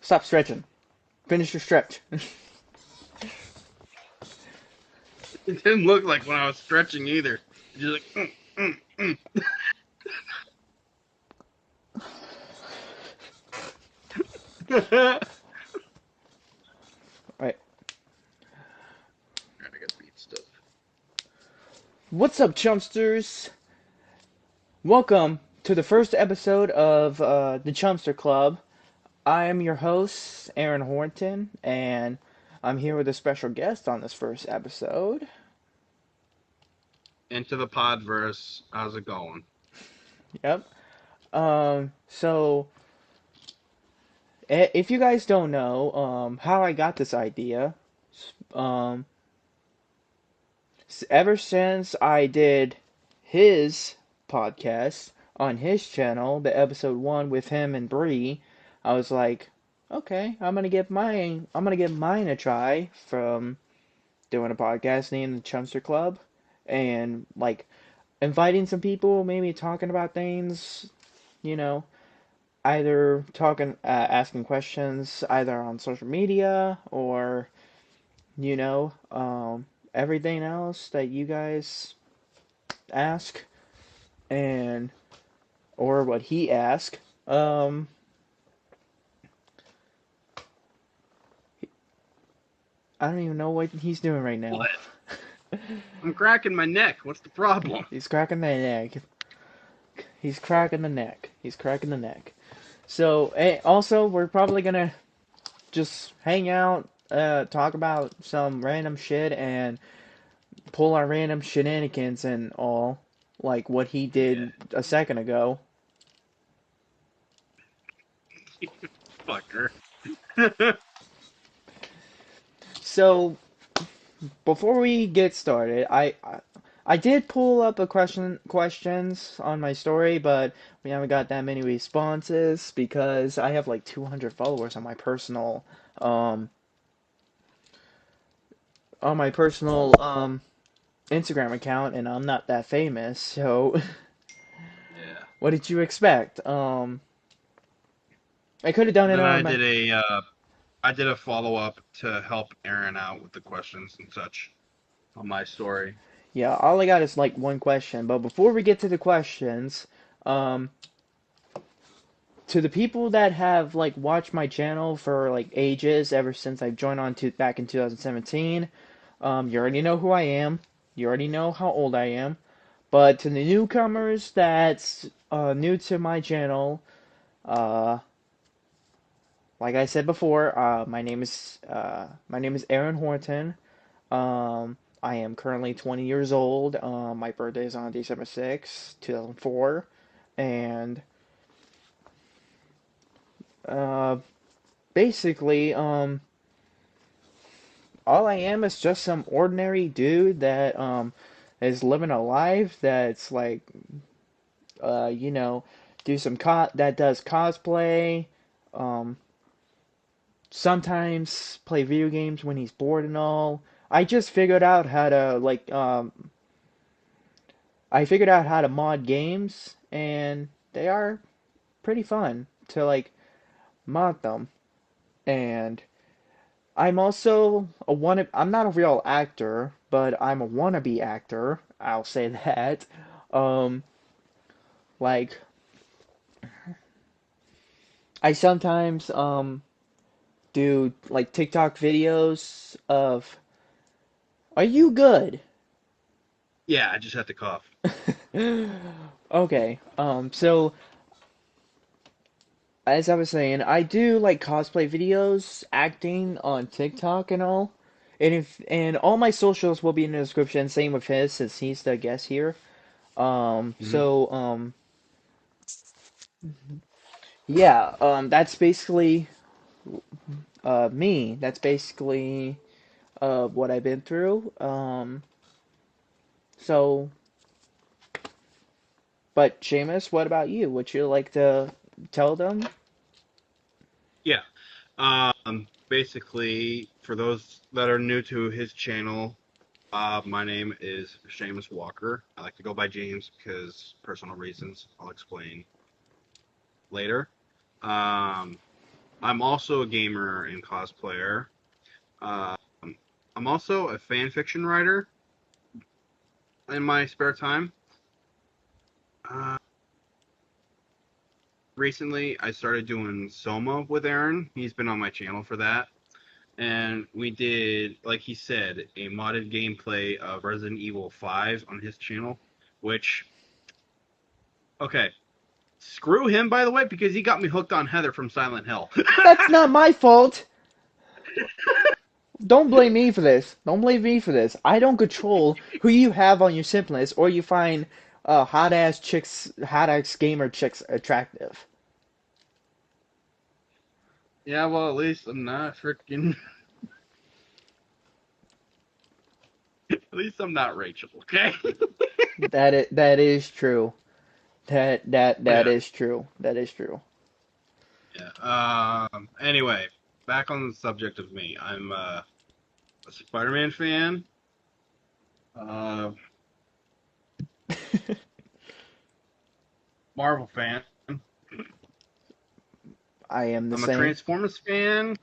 Stop stretching. Finish your stretch. It didn't look like when I was stretching either. Just like, Trying Right. to get beat stuff. What's up, Chumpsters? Welcome to the first episode of the Chumpster Club. I am your host, Aaron Horton, and I'm here with a special guest on this first episode. Into the podverse. How's it going? Yep. So if you guys don't know, how I got this idea, um, ever since I did his podcast on his channel, the episode one with him and Bree, I was like, okay, I'm gonna give mine a try from doing a podcast named the Chumster Club, and like inviting some people, maybe talking about things, you know, either asking questions either on social media or you know, everything else that you guys ask and or what he asked. I don't even know what he's doing right now. What? I'm cracking my neck. What's the problem? He's cracking the neck. He's cracking the neck. He's cracking the neck. So, also, we're probably gonna just hang out, talk about some random shit, and pull our random shenanigans and all, like what he Yeah. did a second ago. Fucker. So, before we get started, I did pull up a questions on my story, but we haven't got that many responses because I have like 200 followers um on my personal Instagram account, and I'm not that famous. So, Yeah. what did you expect? I could have done it Then on my I did a follow up to help Aaron out with the questions and such on my story. yeah. All I got is like one question, but before we get to the questions, um, to the people that have like watched my channel for like ages, ever since I joined on to back in 2017, you already know who I am. You already know how old I am. But to the newcomers that's new to my channel, uh, like I said before, my name is Aaron Horton. I am currently 20 years old. My birthday is on December 6th, 2004, and uh, basically, all I am is just some ordinary dude that is living a life that's like you know, do some that does cosplay, um sometimes play video games when he's bored and all. I just figured out how to I figured out how to mod games, and they are pretty fun to like mod them. And I'm also I'm not a real actor, but I'm a wannabe actor. I'll say that. Um, like I sometimes do like TikTok videos of "Are you good?" Yeah, I just had to cough. Okay. So as I was saying, I do like cosplay videos, acting on TikTok and all. And all my socials will be in the description, same with his since he's the guest here. Hmm. Yeah, that's basically me. That's basically what I've been through. So but Seamus, what about you? Would you like to tell them? Yeah. Basically, for those that are new to his channel, my name is Seamus Walker. I like to go by James because personal reasons. I'll explain later. Um, I'm also a gamer and cosplayer. Um, I'm also a fan fiction writer in my spare time. Uh, Recently, I started doing Soma with Aaron. He's been on my channel for that. And we did, like he said, a modded gameplay of Resident Evil 5 on his channel, which, okay, screw him, by the way, because he got me hooked on Heather from Silent Hill. That's not my fault. Don't blame me for this. Don't blame me for this. I don't control who you have on your simp list, or you find hot ass gamer chicks attractive. Yeah, well, at least I'm not freaking. At least I'm not Rachel, okay? That is true. That Yeah, is true. That is true. yeah. Anyway, back on the subject of me. I'm a Spider-Man fan, uh, Marvel fan. I am the I'm a same. Transformers fan.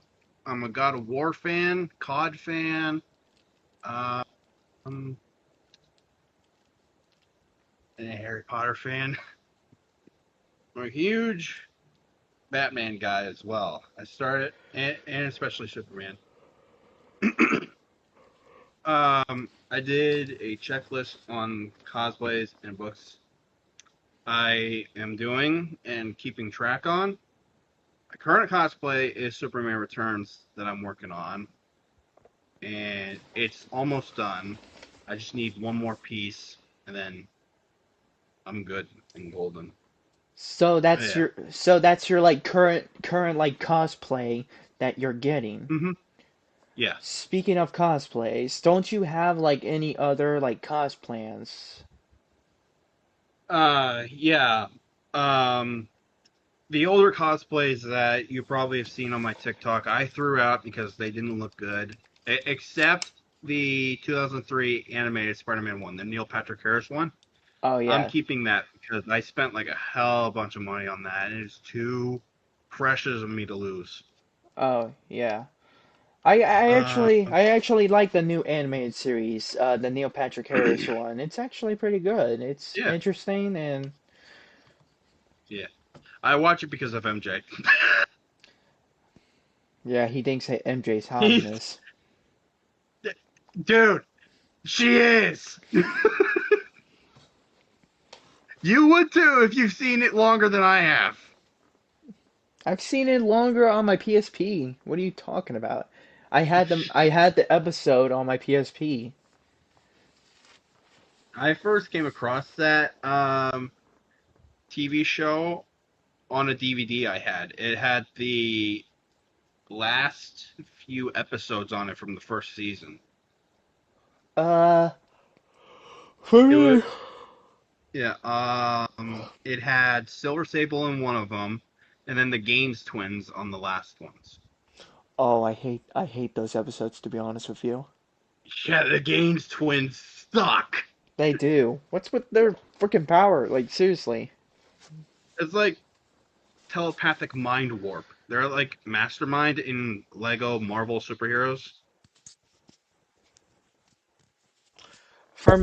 I'm a God of War fan, COD fan. Um, and a Harry Potter fan. I'm a huge Batman guy as well. I started, and especially Superman. I did a checklist on cosplays and books I am doing and keeping track on. My current cosplay is Superman Returns that I'm working on, and it's almost done. I just need one more piece, and then I'm good and golden. Yeah. So that's your like current like cosplay that you're getting. Hmm. Yeah. Speaking of cosplays, don't you have like any other like cosplans? Yeah. Um, the older cosplays that you probably have seen on my TikTok, I threw out because they didn't look good, except the 2003 animated Spider-Man one, the Neil Patrick Harris one. Oh I'm yeah. keeping that because I spent like a hell of a bunch of money on that, and it's too precious of me to lose. Oh yeah. Uh, I actually like the new animated series, the Neil Patrick Harris one. It's actually pretty good. It's yeah, interesting and yeah. I watch it because of MJ. yeah, he thinks that MJ's hot in He's, this. dude, she is. You would too if you've seen it longer than I have. I've seen it longer on my PSP. What are you talking about? I had the episode on my PSP. I first came across that TV show on a DVD I had. It had the last few episodes on it from the first season. Uh, for It was me. yeah. It had Silver Sable in one of them, and then the Gaines twins on the last ones. Oh, I hate those episodes to be honest with you. Yeah, the Gaines twins suck. They do. What's with their freaking power? Like seriously. It's like telepathic mind warp. They're like mastermind in Lego Marvel superheroes.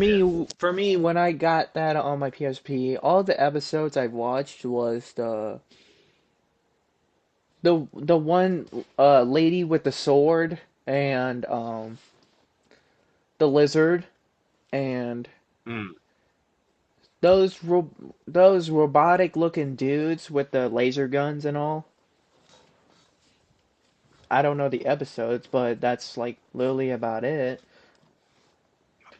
Yeah. For me, when I got that on my PSP, all the episodes I've watched was the one lady with the sword and the lizard and Mm. those robotic looking dudes with the laser guns and all. I don't know the episodes, but that's like literally about it.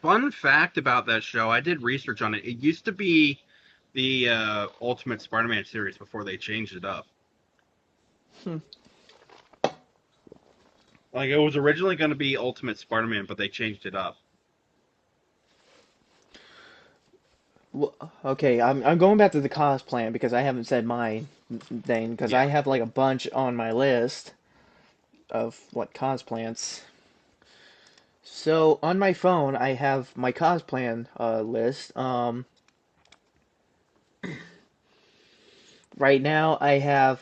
Fun fact about that show, I did research on it. It used to be the Ultimate Spider-Man series before they changed it up. Hmm. Like it was originally going to be Ultimate Spider-Man, but they changed it up. Okay, I'm going back to the cosplay because I haven't said my thing because Yeah. I have like a bunch on my list of what cosplants. So on my phone, I have my cosplay list. Right now I have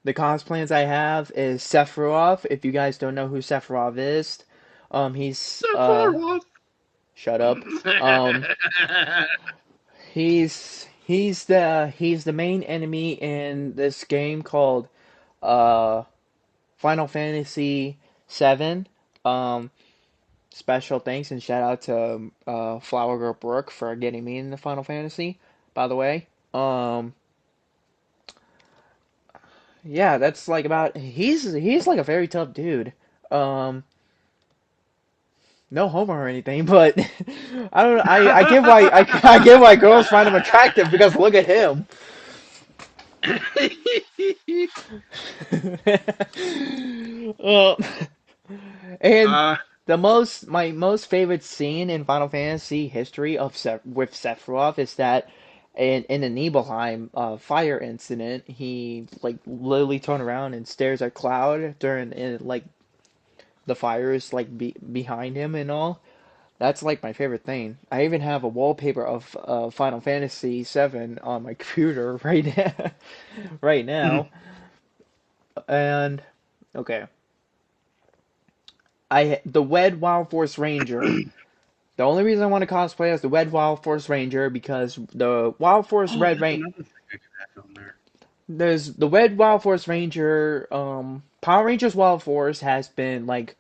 the cosplays I have is Sephiroth. If you guys don't know who Sephiroth is, he's Sephiroth. shut up. Um, he's the main enemy in this game called uh Final Fantasy VII. Um, Special thanks and shout out to Flower Girl Brooke for getting me into Final Fantasy. By the way, yeah, that's like about he's like a very tough dude. Um, no homo or anything, but I don't know. I get why I get why girls find him attractive because look at him. uh, and uh, my most favorite scene in Final Fantasy history with Sephiroth is that in the Nibelheim fire incident, he like literally turned around and stares at Cloud during like the fire is like behind him and all. That's like my favorite thing. I even have a wallpaper of Final Fantasy VII on my computer right now. Right now. And okay, the Wed Wild Force Ranger. The only reason I want to cosplay as the Red Wild Force Ranger because the Wild Force oh, Red there's Ranger. another thing I could add on there. There's the Red Wild Force Ranger. Power Rangers Wild Force has been like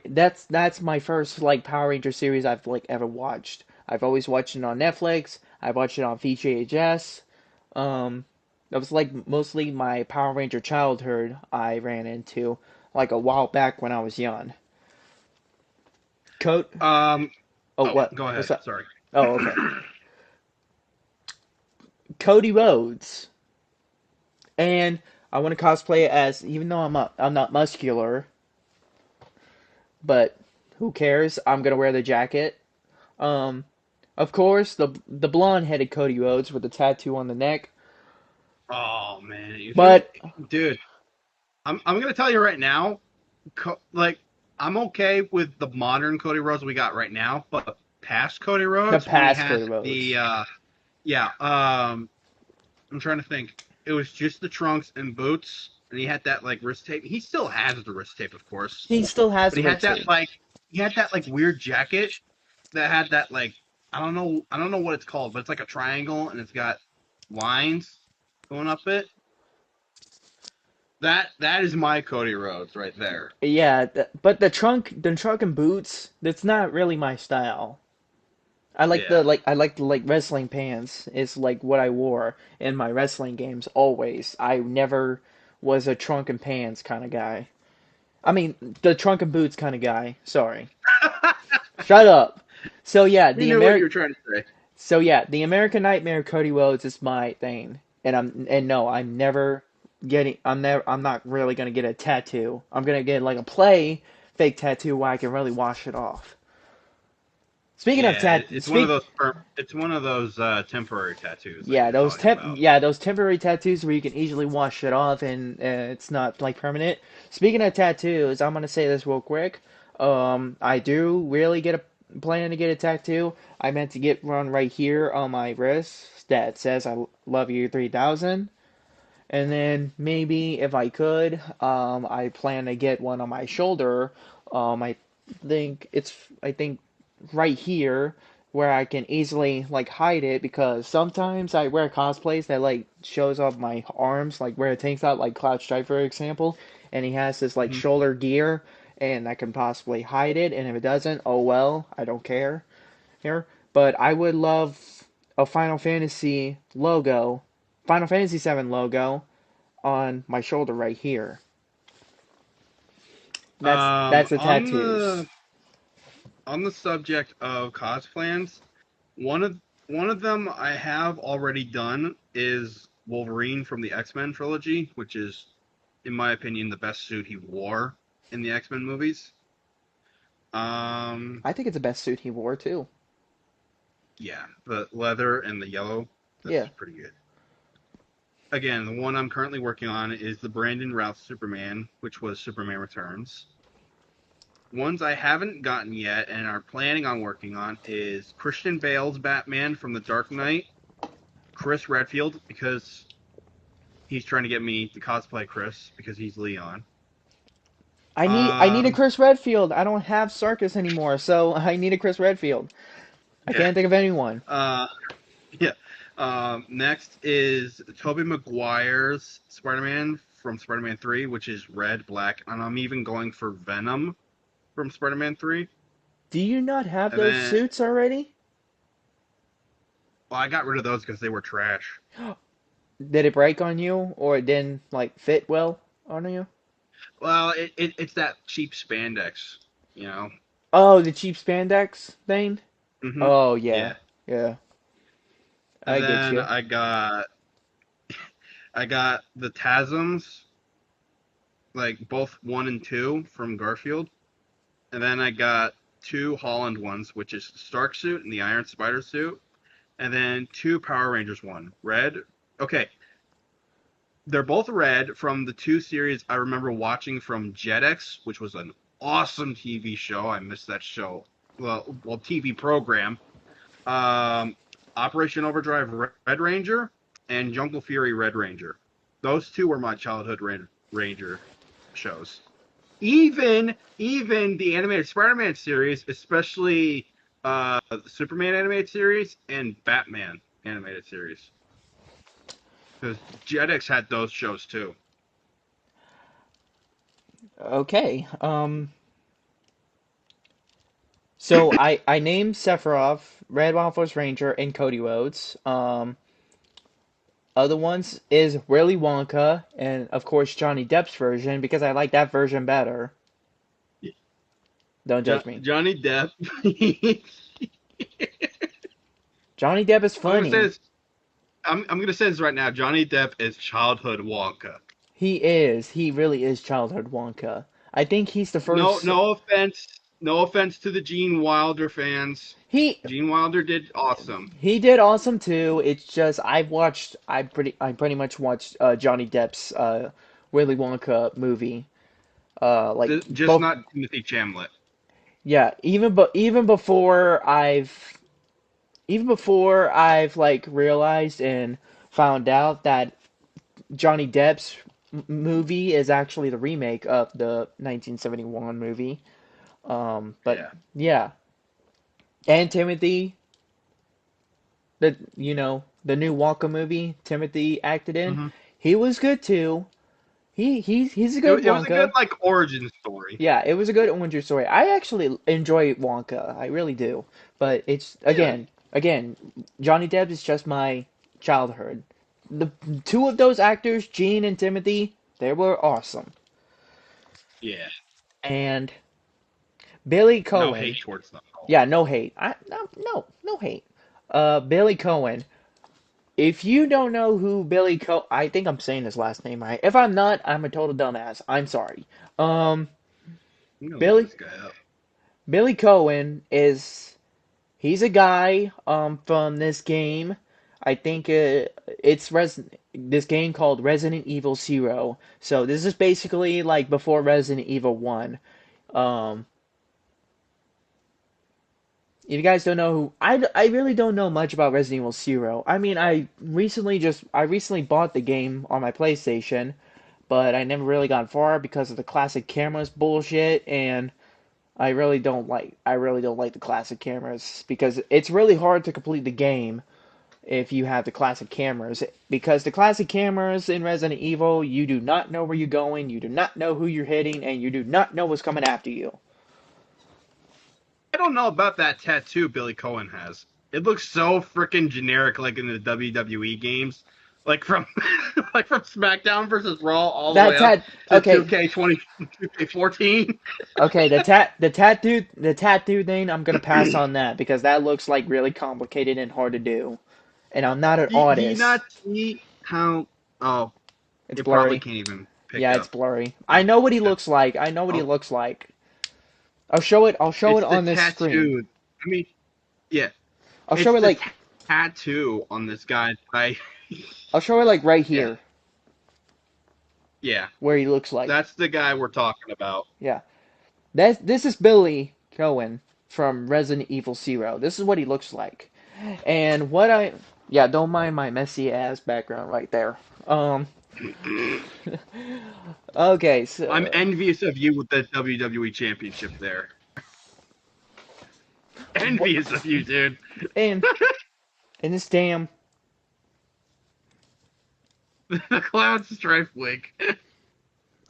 that's my first like Power Ranger series I've like ever watched. I've always watched it on Netflix. I've watched it on VHS. Um, that was like mostly my Power Ranger childhood I ran into like a while back when I was young. Code. Um, Oh, oh, what? go What's ahead. up? Sorry. Oh, okay. Cody Rhodes, and I want to cosplay as even though I'm not muscular, but who cares? I'm gonna wear the jacket. Um, of course, the blonde headed Cody Rhodes with the tattoo on the neck. Oh man, But dude, I'm gonna tell you right now, like I'm okay with the modern Cody Rhodes we got right now, but past Cody the Rhodes when he past had Cody the Rhodes. yeah, I'm trying to think. It was just the trunks and boots, and he had that like wrist tape. He still has the wrist tape, of course, He still has but the red tape. he had that like weird jacket that had that like I don't know what it's called, but it's like a triangle and it's got lines going up it. That is my Cody Rhodes right there. Yeah, but the trunk and boots, that's not really my style. Yeah. I like the like wrestling pants. It's like what I wore in my wrestling games always. I never was a trunk and pants kind of guy. I mean, the trunk and boots kind of guy. Sorry. Shut up. So yeah, We knew what you were trying to say. the American Nightmare Cody Rhodes is my thing. And no, I'm not really gonna get a tattoo. I'm gonna get like a play fake tattoo where I can really wash it off. Speaking of Yeah, tat speak it's one of those temporary tattoos that Yeah, you're talking about. those temporary tattoos where you can easily wash it off and it's not like permanent. Speaking of tattoos, I'm gonna say this real quick. I do really get a plan to get a tattoo. I meant to get one right here on my wrist that says "I love you 3000." And then maybe if I could, I plan to get one on my shoulder. I I think right here where I can easily like hide it because sometimes I wear cosplays that like shows off my arms, like where it takes out like Cloud Strife for example, and he has this like Mhm. shoulder gear, and I can possibly hide it. And if it doesn't, oh well, I don't care here. But I would love a Final Fantasy VII logo on my shoulder right here. That's the On tattoos. the subject of cosplans, one of one of them I have already done is Wolverine from the X-Men trilogy, which is, in my opinion, the best suit he wore in the X-Men movies. Um, I think it's the best suit he wore too. yeah, the leather and the yellow, Yeah. that's pretty good. Again, the one I'm currently working on is the Brandon Routh Superman, which was Superman Returns. Ones I haven't gotten yet and are planning on working on is Christian Bale's Batman from The Dark Knight, Chris Redfield, because He's trying to get me to cosplay Chris because he's Leon. I need a Um, Chris Redfield. I don't have Circus anymore, so I need a Chris Redfield. I yeah. can't think of anyone. Uh, yeah. Next is Tobey Maguire's Spider-Man from Spider-Man 3, which is red, black, and I'm even going for Venom from Spider-Man 3. Do you not have And those then, suits already? well, I got rid of those because they were trash. Did it break on you, or it didn't like fit well on you? Well, it's that cheap spandex, you know. Oh, the cheap spandex thing? Hmm. Oh yeah, Yeah. yeah. And I get then you. I got the Tasms, like both 1 and 2 from Garfield. And then I got two Holland ones, which is the Stark suit and the Iron Spider suit. And then two Power Rangers one. Red. Okay. They're both red from the two series I remember watching from Jetix, which was an awesome TV show. I missed that show. Well, TV program. Um, Operation Overdrive Red Ranger and Jungle Fury Red Ranger. Those two were my childhood Ranger shows. Even the animated Spider-Man series, especially the Superman animated series and Batman animated series, because Jetix had those shows too. Okay. So I named Sephiroth, Red Wild Force Ranger, and Cody Rhodes. Other ones is Willy Wonka, and of course Johnny Depp's version because I like that version better. Don't judge me. Johnny Depp. Johnny Depp is I'm gonna say funny. this. I'm gonna say this right now. Johnny Depp is childhood Wonka. He is. He really is childhood Wonka. I think he's the No, first. no offense. No offense to the Gene Wilder fans. He Gene Wilder did awesome. he did awesome too. It's just I pretty much watched Johnny Depp's Willy Wonka movie. Like Just both. not Timothy Chamlet. Yeah, even before I've like realized and found out that Johnny Depp's movie is actually the remake of the 1971 movie. But Yeah. yeah, and Timothy, the new Wonka movie Timothy acted in, Hmm. he was good too. He's a good It was a good Wonka. like origin story. Yeah, it was a good origin story. I actually enjoy Wonka. I really do. But it's Yeah. again, Johnny Depp is just my childhood. The two of those actors, Gene and Timothy, they were awesome. Yeah. And Billy No Cohen, hate towards them at all. yeah, no hate. No hate. Billy Cohen. If you don't know who Billy I think I'm saying his last name right. If I'm not, I'm a total dumbass. I'm sorry. Um, I'm gonna look Billy this guy up. Billy Cohen is he's a guy from this game. I think it's this game called Resident Evil Zero. So this is basically like before Resident Evil 1. Um, if you guys don't know who I really don't know much about Resident Evil Zero. I mean, I recently bought the game on my PlayStation, but I never really got far because of the classic cameras bullshit and I really don't like the classic cameras because it's really hard to complete the game if you have the classic cameras because the classic cameras in Resident Evil, you do not know where you're going, you do not know who you're hitting, and you do not know what's coming after you. I don't know about that tattoo Billy Cohen has. It looks so freaking generic, like in the WWE games, like from like from SmackDown versus Raw all the way That's up had to okay, 2K20, 2K14. okay, the tattoo thing, I'm gonna pass on that because that looks like really complicated and hard to do. And I'm not an Do you artist. not see how? Oh, It's it probably blurry. can't even pick Yeah, it's up. blurry. I Oh, know what he yeah. looks like. I know what he Oh, looks like. I'll show it it's the on this screen. tattoo. I mean, yeah, I'll show it's it the like tattoo on this guy. I'll show it like right Yeah, here yeah, where he looks like. that's the guy we're talking about. Yeah. This is Billy Cohen from Resident Evil Zero. This is what he looks like. And what I yeah, don't mind my messy ass background right there. Okay, I'm so envious of you with the WWE Championship there. what Envious of you, dude. in in this damn The Cloud Strife wig.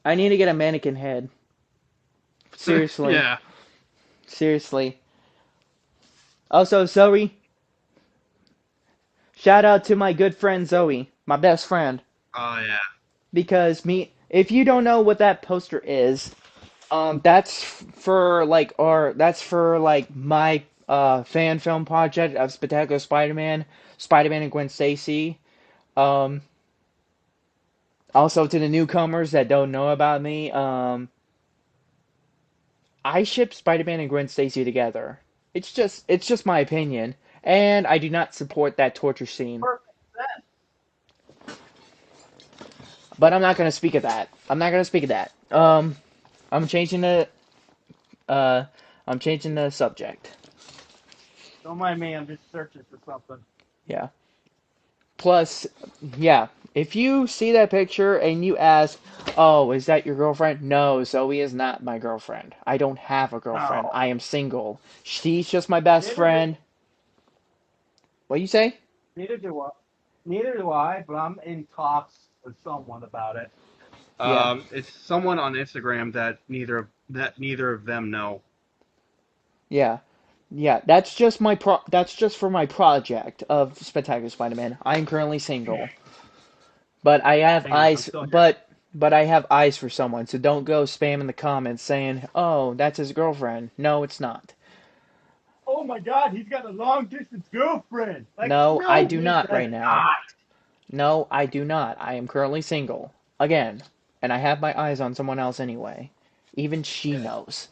I need to get a mannequin head. Seriously. Yeah. Seriously. Also, Zoe, shout out to my good friend Zoe, my best friend. Oh yeah. Because if you don't know what that poster is, that's for like my fan film project of Spectacular Spider-Man, Spider-Man and Gwen Stacy. Um, Also to the newcomers that don't know about me, I ship Spider-Man and Gwen Stacy together. It's just my opinion, and I do not support that torture scene. But I'm not gonna speak of that. I'm not gonna speak of that. I'm changing the uh, I'm changing the subject. Don't mind me, I'm just searching for something. Yeah. Plus, yeah, if you see that picture and you ask, "Oh, is that your girlfriend?" No, Zoe is not my girlfriend. I don't have a girlfriend. No. I am single. She's just my best Neither do, friend. What you say? neither do I. Neither do I, but I'm in talks with someone about it. Yeah. It's someone on Instagram that neither of them know. Yeah. Yeah, that's just for my project of Spectacular Spider-Man. I am currently single, but I have Hang on, I'm eyes still here. but I have eyes for someone. So don't go spamming the comments saying, "Oh, that's his girlfriend." No, it's not. Oh my god, he's got a long distance girlfriend. Like, No, I no, do he not does right now. not. No, I do not. I am currently single. Again. And I have my eyes on someone else anyway. Even she knows.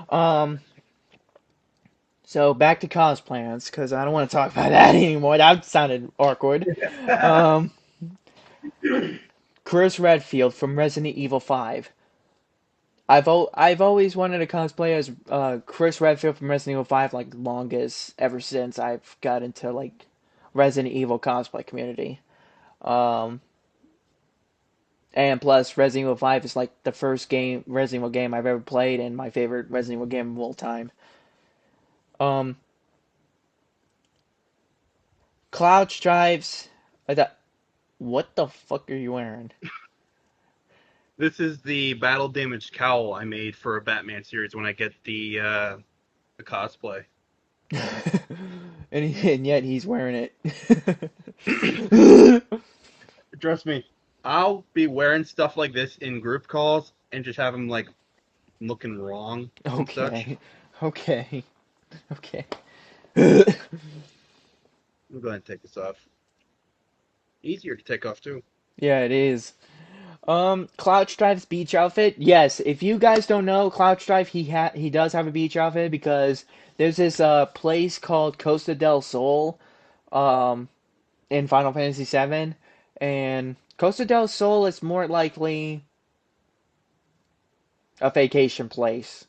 Um, so back to cosplayers, because I don't want to talk about that anymore. That sounded awkward. Um, Chris Redfield from Resident Evil 5. I've always wanted to cosplay as Chris Redfield from Resident Evil 5 like longest ever since I've got into like Resident Evil cosplay community. Um, And plus, Resident Evil 5 is like the first Resident Evil game I've ever played, and my favorite Resident Evil game of all time. Um, Cloud Stripes. What the fuck are you wearing? This is the battle damaged cowl I made for a Batman series when I get the cosplay. And yet he's wearing it. Trust me, I'll be wearing stuff like this in group calls and just have them like looking wrong and such. Okay. Okay. Okay. I'm going to take this off. Easier to take off too. Yeah, it is. Cloud Stripe's beach outfit. Yes, if you guys don't know, Cloud Stripe he does have a beach outfit because there's this place called Costa del Sol um in Final Fantasy VII, and Costa del Sol is more likely a vacation place.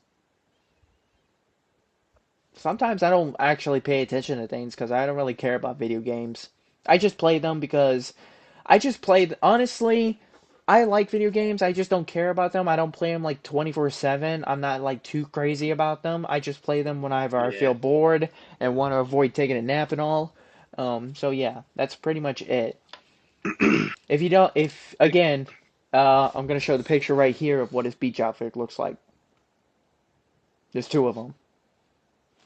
Sometimes I don't actually pay attention to things because I don't really care about video games. I just play them because honestly, I like video games. I just don't care about them. I don't play them like 24/7. I'm not like too crazy about them. I just play them whenever I feel Yeah. bored and want to avoid taking a nap and all. So yeah, that's pretty much it. If you don't, if again, I'm gonna show the picture right here of what his beach outfit looks like. There's two of them.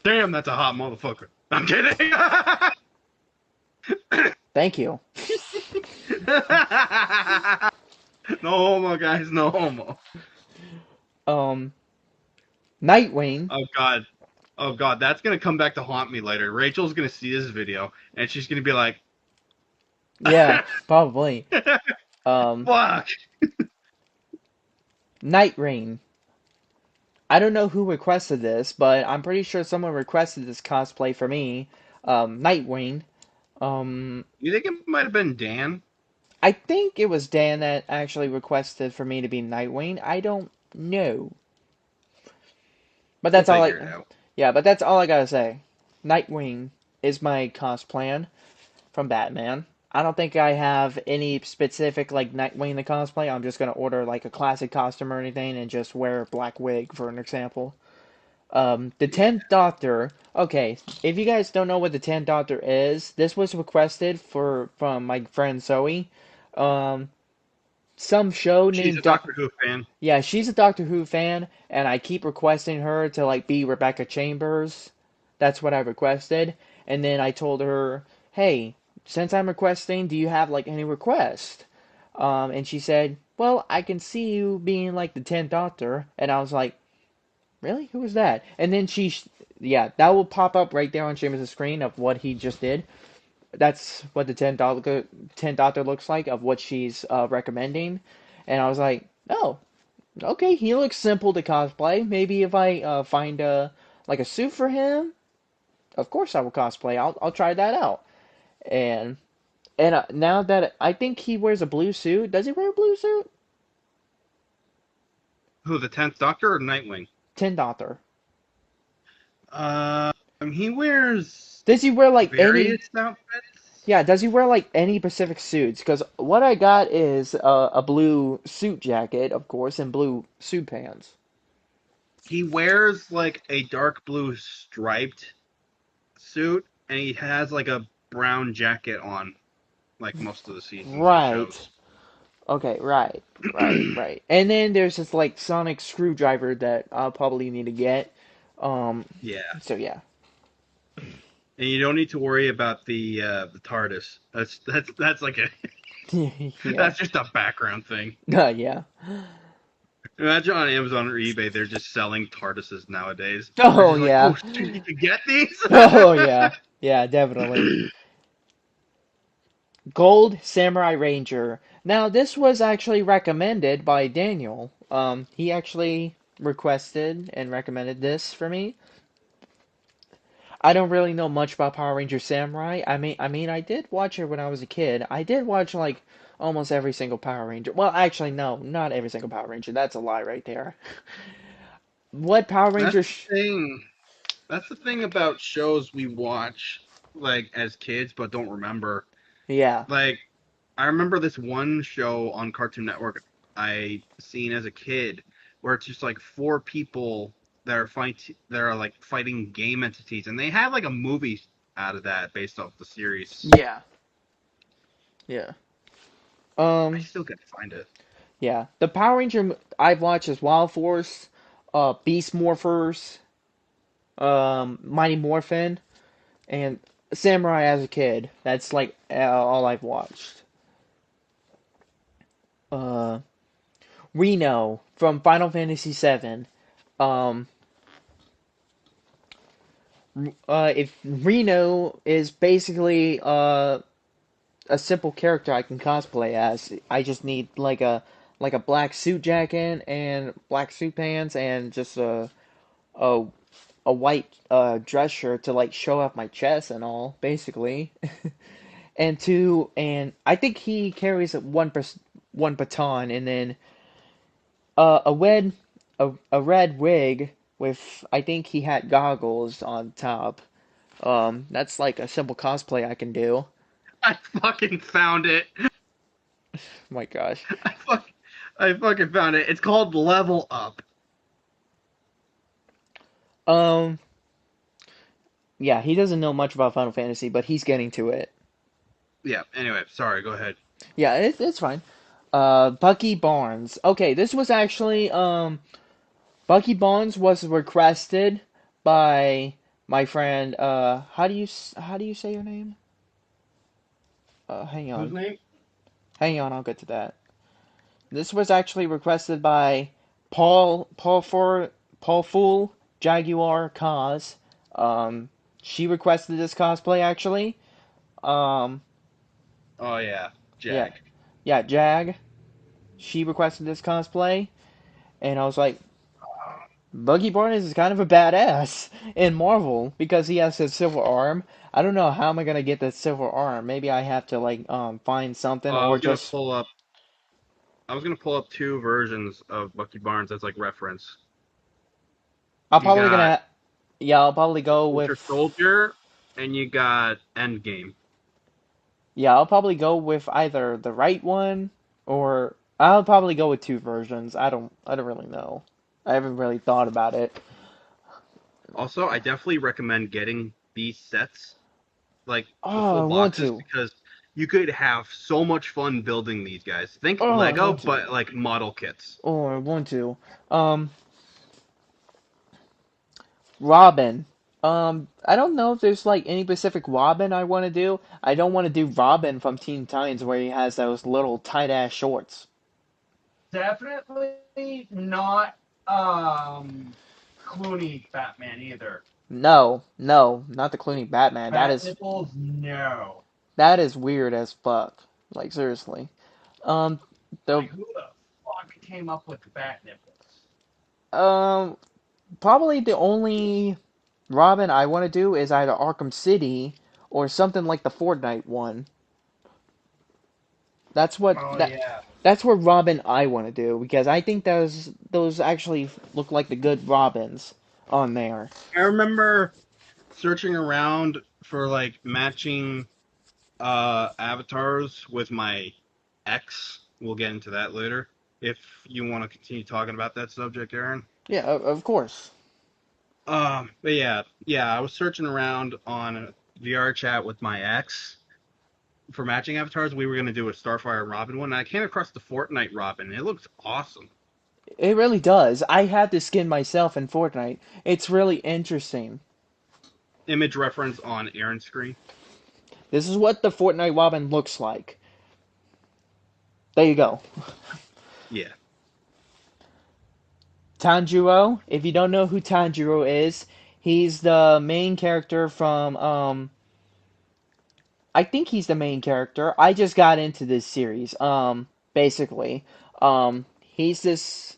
Damn, that's a hot motherfucker. I'm kidding. Thank you. No homo, guys. No homo. Um, Nightwing. Oh god. Oh god, that's gonna come back to haunt me later. Rachel's gonna see this video and she's gonna be like, Yeah, probably. Um, "Fuck." Nightwing. I don't know who requested this, but I'm pretty sure someone requested this cosplay for me. Nightwing. Um, You think it might have been Dan? I think it was Dan that actually requested for me to be Nightwing. I don't know. But We'll that's all figure it I, out. yeah, but that's all I gotta say. Nightwing is my cos plan from Batman. I don't think I have any specific like Nightwing to cosplay. I'm just gonna order like a classic costume or anything and just wear a black wig for an example. The Yeah. 10th Doctor. Okay, if you guys don't know what the 10th Doctor is, this was requested from my friend Zoe. Um, some show She's named a Doctor Who fan. Yeah, she's a Doctor Who fan, and I keep requesting her to like be Rebecca Chambers. That's what I requested, and then I told her, "Hey, since I'm requesting, do you have like any request?" And she said, "Well, I can see you being like the 10th Doctor," and I was like, "Really? Who is that?" And then yeah, that will pop up right there on Seamus' screen of what he just did. That's what the 10th Doctor looks like of what she's recommending, and I was like, "Oh." Okay, he looks simple to cosplay. Maybe if I find like a suit for him, of course I will cosplay. I'll try that out. And now that I think he wears a blue suit, does he wear a blue suit? Who, the 10th Doctor or Nightwing? Tin Doctor. He wears Does he wear like any? various outfits. Yeah, does he wear like any Pacific suits? Because what I got is a blue suit jacket, of course, and blue suit pants. He wears like a dark blue striped suit, and he has like a brown jacket on, like most of the seasons and Right. shows. Okay, right. And then there's this like sonic screwdriver that I'll probably need to get. Um, Yeah, so yeah. and you don't need to worry about the TARDIS. That's like a Yeah. that's just a background thing. Yeah. Imagine on Amazon or eBay, they're just selling TARDISes nowadays. They're Oh just like, oh yeah. shit, you can get these. Oh yeah. Yeah, definitely. Gold Samurai Ranger. Now this was actually recommended by Daniel. He actually requested and recommended this for me. I don't really know much about Power Ranger Samurai. I mean, I did watch it when I was a kid. I did watch like almost every single Power Ranger. Well, actually, no, not every single Power Ranger. That's a lie right there. What Power That's Ranger? the thing. That's the thing about shows we watch like as kids but don't remember. Yeah, Like I remember this one show on Cartoon Network I seen as a kid where it's just like four people that are like fighting game entities, and they have like a movie out of that based off the series. yeah, yeah. I Um, still gotta find it. yeah. The Power Ranger I've watched is Wild Force, Beast Morphers, Mighty Morphin, and Samurai as a kid. That's like all I've watched. Uh, Reno from Final Fantasy VII. Um, if Reno is basically a simple character I can cosplay as, I just need like a black suit jacket and black suit pants and just a a white dress shirt to like show off my chest and all, basically. And I think he carries one baton and then a red wig with I think he had goggles on top. That's like a simple cosplay I can do. I fucking found it. Oh my gosh. I fuck, I fucking found it. It's called Level Up. Um, yeah, he doesn't know much about Final Fantasy, but he's getting to it. Yeah. Anyway, sorry. Go ahead. Yeah, it's fine. Bucky Barnes. Okay, this was actually Bucky Barnes was requested by my friend. How do you say your name? Hang Whose on, name? I'll get to that. This was actually requested by Paul Fool Jaguar Cause. Um, she requested this cosplay actually. Um, Oh yeah, yeah, Jag. yeah, Jag. She requested this cosplay, and I was like, Buggy Barnes is kind of a badass in Marvel because he has his silver arm. I don't know how am I gonna get that silver arm. Maybe I have to like find something I or was gonna just pull up. I was gonna pull up two versions of Bucky Barnes as like reference. I'll You probably got gonna yeah I'll probably go Winter with Soldier and you got Endgame. Yeah, I'll probably go with either the right one or I'll probably go with two versions. I don't really know. I haven't really thought about it. Also, I definitely recommend getting these sets, like the Oh, full I want boxes, to. because you could have so much fun building these guys. Think Oh, I Lego, want to. but like model kits. Oh, I want to. Um, Robin. I don't know if there's like any specific Robin I want to do. I don't want to do Robin from Teen Titans where he has those little tight ass shorts. Definitely not Clooney Batman either. No, no, not the Clooney Batman. That Bat is nipples, no. that is weird as fuck. Like seriously. Um, the Like who the fuck came up with bat nipples? um probably the only Robin I want to do is either Arkham City or something like the Fortnite one. That's what Oh that yeah. that's what Robin I want to do because I think those actually look like the good Robins on there. I remember searching around for like matching avatars with my ex. We'll get into that later. If you want to continue talking about that subject, Aaron. Yeah, of course. But yeah, I was searching around on a VR chat with my ex for matching avatars. We were gonna do a Starfire Robin one, and I came across the Fortnite Robin. It looks awesome. It really does. I have the skin myself in Fortnite. It's really interesting. Image reference on Aaron's screen. This is what the Fortnite Robin looks like. There you go. Yeah. Tanjiro, if you don't know who Tanjiro is, he's the main character from I think he's the main character. I just got into this series. Basically, he's this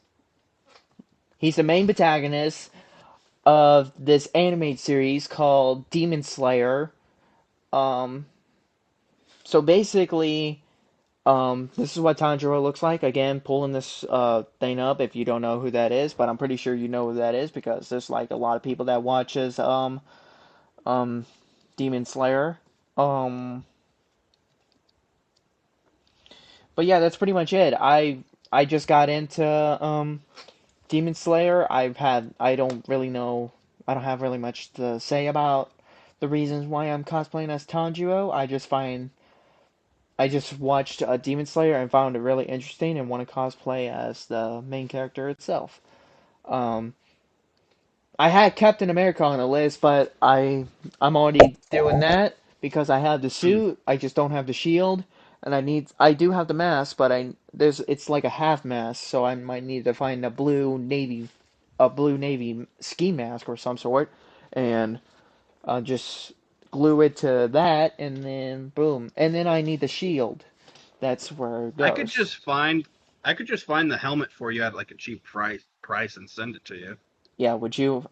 he's the main protagonist of this animated series called Demon Slayer. Um, so basically, this is what Tanjiro looks like. Again, pulling this thing up if you don't know who that is, but I'm pretty sure you know who that is because there's like a lot of people that watches um Demon Slayer. Um, but yeah, that's pretty much it. I just got into Demon Slayer. I don't really know. I don't have really much to say about the reasons why I'm cosplaying as Tanjiro. I just watched Demon Slayer and found it really interesting and want to cosplay as the main character itself. Um, I had Captain America on the list, but I'm already doing that because I have the Mm. suit. I just don't have the shield, and I do have the mask, but it's like a half mask, so I might need to find a blue navy ski mask or some sort, and just glue it to that, and then boom, and then I need the shield. That's where it I could goes. just find I could just find the helmet for you at like a cheap price and send it to you. Yeah, would you?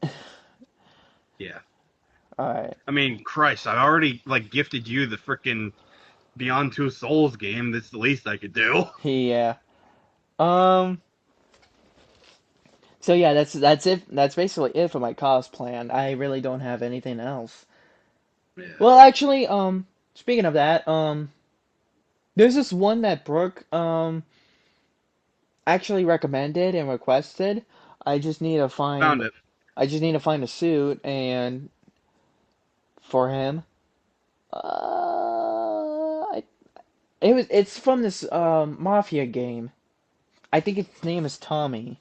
Yeah. All right. I mean, Christ, I already like gifted you the frickin' Beyond Two Souls game. That's the least I could do. Yeah. Um. So yeah, that's it. That's basically it for my cosplay, and I really don't have anything else. Yeah. Well, actually, speaking of that, there's this one that Brooke actually recommended and requested. I just need to Found find it. I just need to find a suit and for him. I, it's from this mafia game. I think its name is Tommy.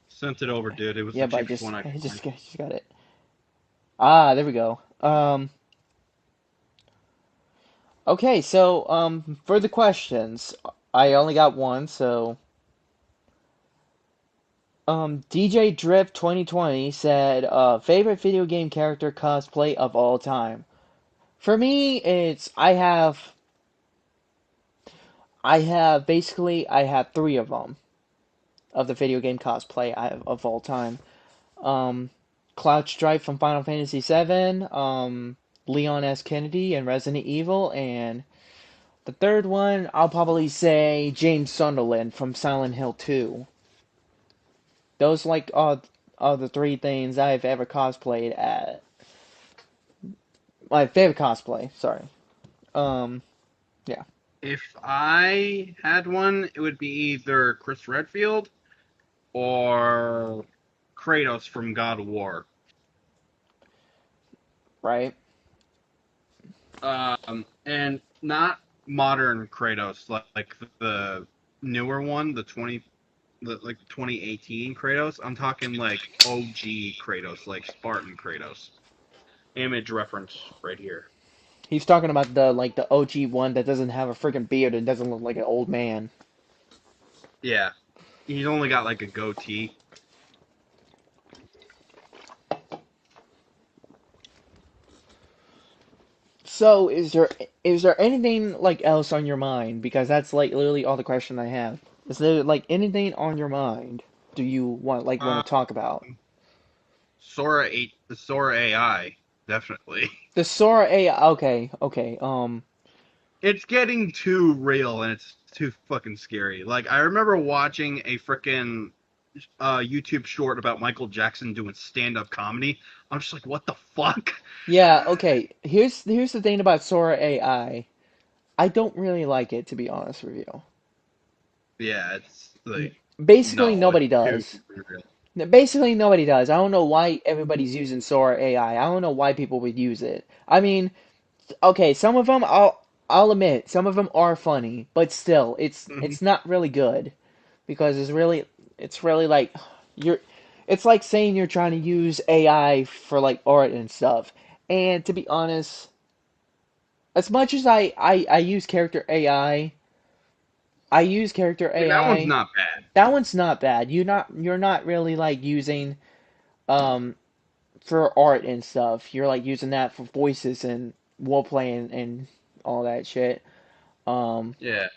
Sent it over, dude. It was the Yeah, but cheapest one I I could find. just got it. Ah, there we go. Okay, so for the questions, I only got one, so DJ Drip 2020 said favorite video game character cosplay of all time. For me, it's I have three of them of the video game cosplay of all time. Um, Cloud Strife from Final Fantasy VII, Leon S. Kennedy and Resident Evil, and the third one I'll probably say James Sunderland from Silent Hill 2. Those like are the three things I've ever cosplayed at. My favorite cosplay. Sorry. Um. Yeah. If I had one, it would be either Chris Redfield or Kratos from God of War. Right. And not modern Kratos, like the newer one, like 2018 Kratos. I'm talking like OG Kratos, like Spartan Kratos. Image reference right here. He's talking about the OG one that doesn't have a freaking beard and doesn't look like an old man. Yeah, he's only got like a goatee. So is there anything like else on your mind? Because that's like literally all the question I have. Is there like anything on your mind? Do you want Um, to talk about? Sora AI, definitely. The Sora AI. Okay, okay. It's getting too real and it's too fucking scary. Like I remember watching a freaking YouTube short about Michael Jackson doing stand-up comedy. I'm just like, what the fuck? Yeah. Okay. Here's the thing about Sora AI. I don't really like it, to be honest with you. Yeah, it's like Basically, no, it's nobody too does. real. Basically, nobody does. I don't know why everybody's using Sora AI. I don't know why people would use it. I mean, okay, some of them I'll admit, some of them are funny, but still, Mhm. it's not really good because it's really like you're it's like saying you're trying to use AI for like art and stuff. And to be honest, as much as I use character I use character I mean, that one's AI. not bad. That one's not bad. You're not really like using um for art and stuff. You're like using that for voices and role playing and all that shit. Um, Yeah,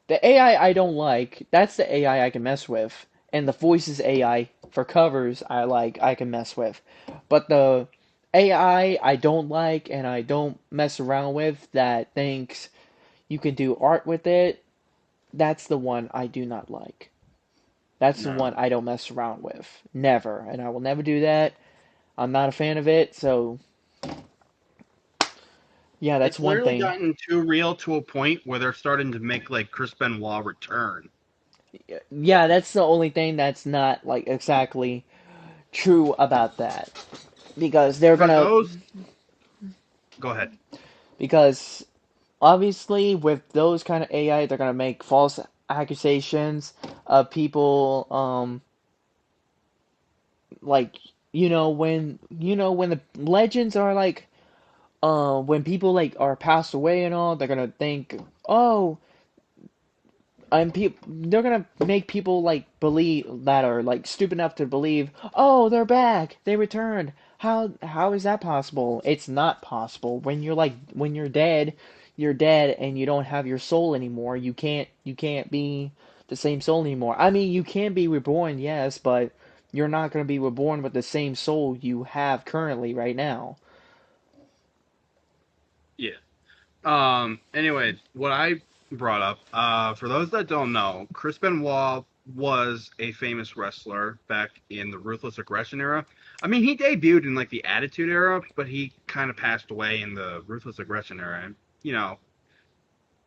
the AI I don't like. That's the AI I can mess with, and the voices AI for covers I can mess with. But the AI I don't like and I don't mess around with that thinks you can do art with it. That's the one I do not like. That's the no. one I don't mess around with. Never, and I will never do that. I'm not a fan of it, so yeah, that's It's one literally thing. gotten too real to a point where they're starting to make like Chris Benoit return. Yeah, that's the only thing that's not like exactly true about that because they're For gonna those, go ahead. because obviously with those kind of AI they're gonna make false accusations of people like when the legends are like when people like are passed away and all they're gonna think oh and they're gonna make people like believe that are like stupid enough to believe, oh, they're back, they returned. How is that possible? It's not possible. When you're dead and you don't have your soul anymore. You can't be the same soul anymore. I mean, you can be reborn, yes, but you're not gonna be reborn with the same soul you have currently right now. Yeah. Anyway, what I brought up, for those that don't know, Chris Benoit was a famous wrestler back in the Ruthless Aggression era. I mean, he debuted in like the Attitude era, but he kind of passed away in the Ruthless Aggression era. And, you know,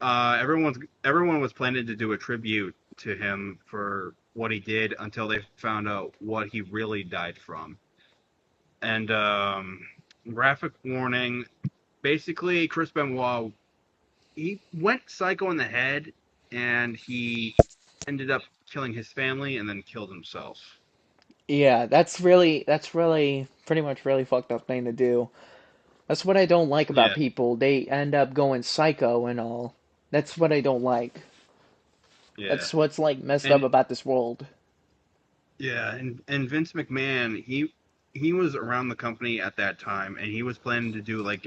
everyone was planning to do a tribute to him for what he did until they found out what he really died from. And graphic warning, basically, Chris Benoit he went psycho in the head and he ended up killing his family and then killed himself. Yeah, that's really pretty much really fucked up thing to do. That's what I don't like about Yeah, people. They end up going psycho and all. That's what I don't like. yeah. That's what's like messed up And about this world. and Vince McMahon, he was around the company at that time and he was planning to do like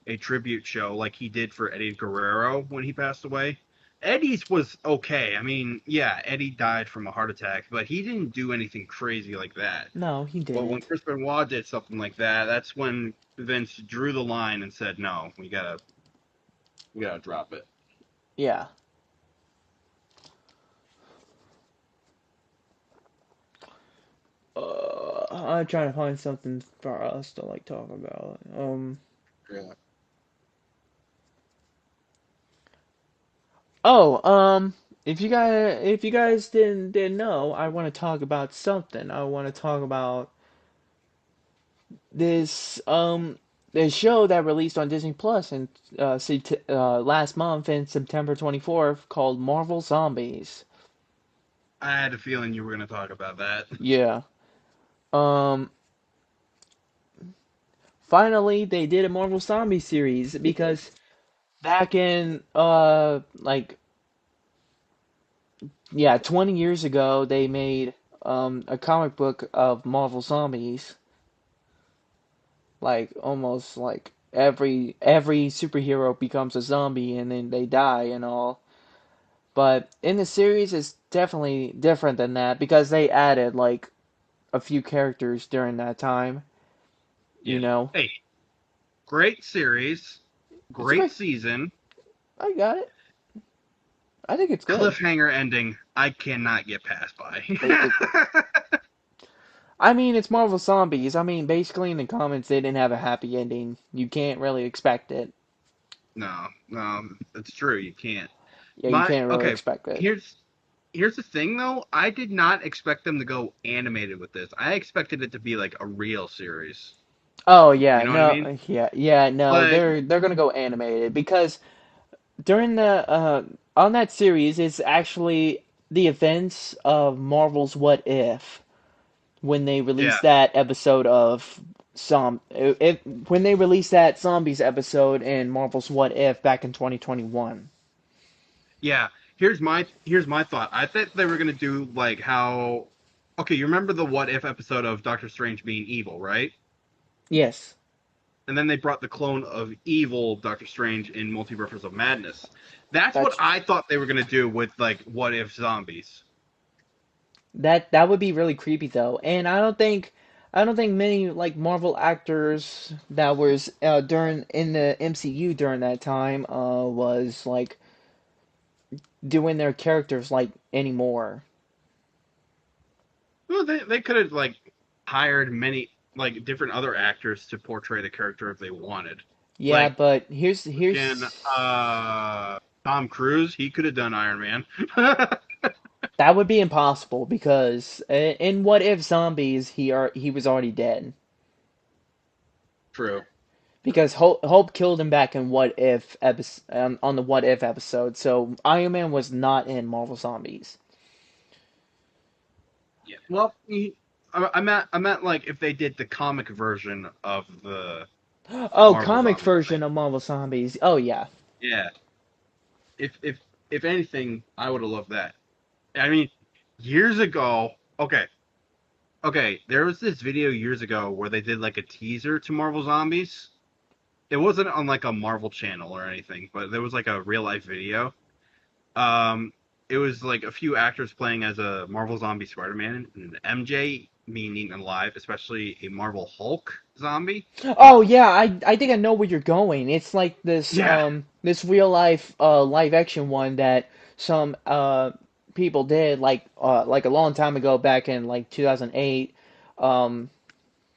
a tribute show like he did for Eddie Guerrero when he passed away. Eddie's was okay. I mean, yeah, Eddie died from a heart attack, but he didn't do anything crazy like that. No, he But when didn't. Chris Benoit did something like that, that's when Vince drew the line and said, "No, we gotta drop it." Yeah. I'm trying to find something for us to like talk about. Yeah. Oh, if you guys didn't know, I want to talk about something. I want to talk about this this show that released on Disney Plus in last month in September 24th called Marvel Zombies. I had a feeling you were going to talk about that. Yeah. Um. Finally, they did a Marvel Zombie series because back in like yeah 20 years ago they made a comic book of Marvel Zombies, like almost like every superhero becomes a zombie and then they die and all. But in the series, it's definitely different than that because they added like a few characters during that time. You Yeah. know, Hey, great series, it's a great great. season, I got it. I think it's good. cliffhanger ending. I cannot get past by. It, it, I mean, it's Marvel Zombies. I mean, basically in the comics, they didn't have a happy ending. You can't really expect it. No, no, it's true. You can't. Yeah, you can't really Okay. expect it. Here's here's the thing though. I did not expect them to go animated with this. I expected it to be like a real series. Oh yeah, You know what I mean? no, But they're gonna go animated because during the on that series, it's actually the events of Marvel's What If when they yeah, released that episode of when they released that Zombies episode in Marvel's What If back in 2021. yeah. Here's my thought. I thought they were gonna do like how. Okay, you remember the What If episode of Doctor Strange being evil, right? Yes, And then they brought the clone of evil Doctor Strange in Multiverse of Madness. That's what that's I thought they were gonna do with like What If zombies. that would be really creepy though, and I don't think many like Marvel actors that was during in the MCU during that time was like doing their characters like anymore. Well, they could have like hired many like different other actors to portray the character if they wanted. Yeah, Like but again, here's Tom Cruise, he could have done Iron Man. that would be impossible because in What If Zombies he was already dead True. because Hope killed him back in What If episode on the What If episode. So Iron Man was not in Marvel Zombies. Yeah. Well, I meant like if they did the comic version of the Oh, Marvel comic Zombies thing. version of Marvel Zombies. Oh yeah, Yeah. If anything, I would have loved that. I mean, years ago. Okay. There was this video years ago where they did like a teaser to Marvel Zombies. It wasn't on like a Marvel channel or anything, but there was like a real life video. Um, it was like a few actors playing as a Marvel zombie Spider-Man and MJ being eaten alive, especially a Marvel Hulk zombie. oh yeah. I think I know where you're going. It's like this Yeah, this real life live action one that some people did like a long time ago back in like 2008. Um,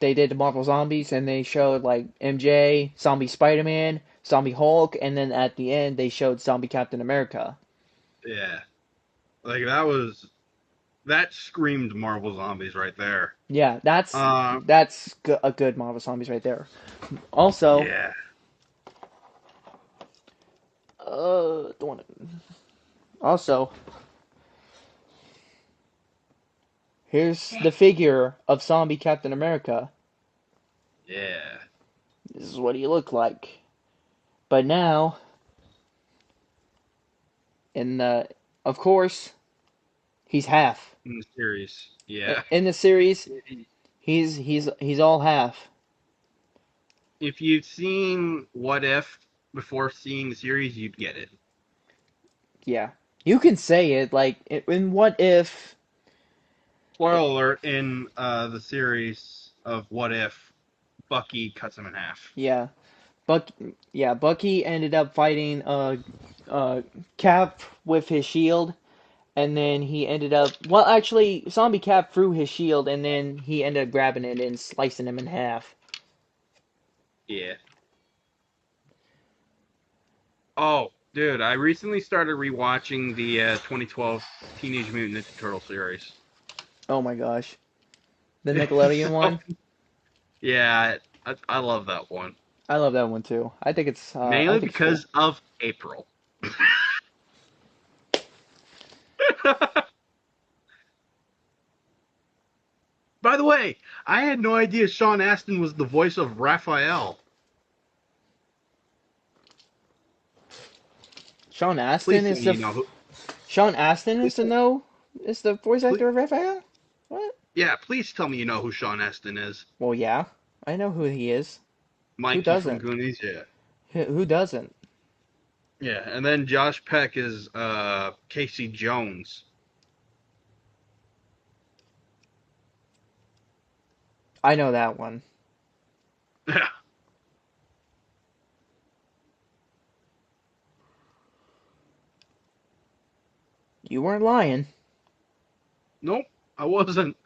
they did the Marvel Zombies and they showed like MJ, Zombie Spider-Man, Zombie Hulk, and then at the end they showed Zombie Captain America. yeah. Like that screamed Marvel zombies right there. Yeah, that's Uh, that's a good Marvel Zombies right there. Also, yeah. the one. Also, here's the figure of Zombie Captain America. Yeah. This is what he looked like. But now, in the, of course, he's half. In the series. Yeah. In the series, he's all half. If you'd seen What If before seeing the series, you'd get it. Yeah, you can say it like in What If. Spoiler alert, in the series of What If, Bucky cuts him in half. Yeah, Buck. Yeah, Bucky ended up fighting Cap with his shield, and then he ended up. Well, actually, Zombie Cap threw his shield, and then he ended up grabbing it and slicing him in half. Yeah. Oh, dude, I recently started rewatching the 2012 Teenage Mutant Ninja Turtle series. Oh my gosh, the Nickelodeon So, one. yeah, I love that one. I love that one too. I Mainly think it's cool. because of April. By the way, I had no idea Sean Astin was the voice of Raphael. Sean Astin Please tell is me the you know who. Sean Astin Please, is the voice please, actor of Raphael. What? yeah, please tell me you know who Sean Astin is. Well, yeah, I know who he is. Who Mikey from doesn't? Goonies, yeah. Who doesn't? Yeah, and then Josh Peck is Casey Jones. I know that one. Yeah. You weren't lying. Nope, I wasn't.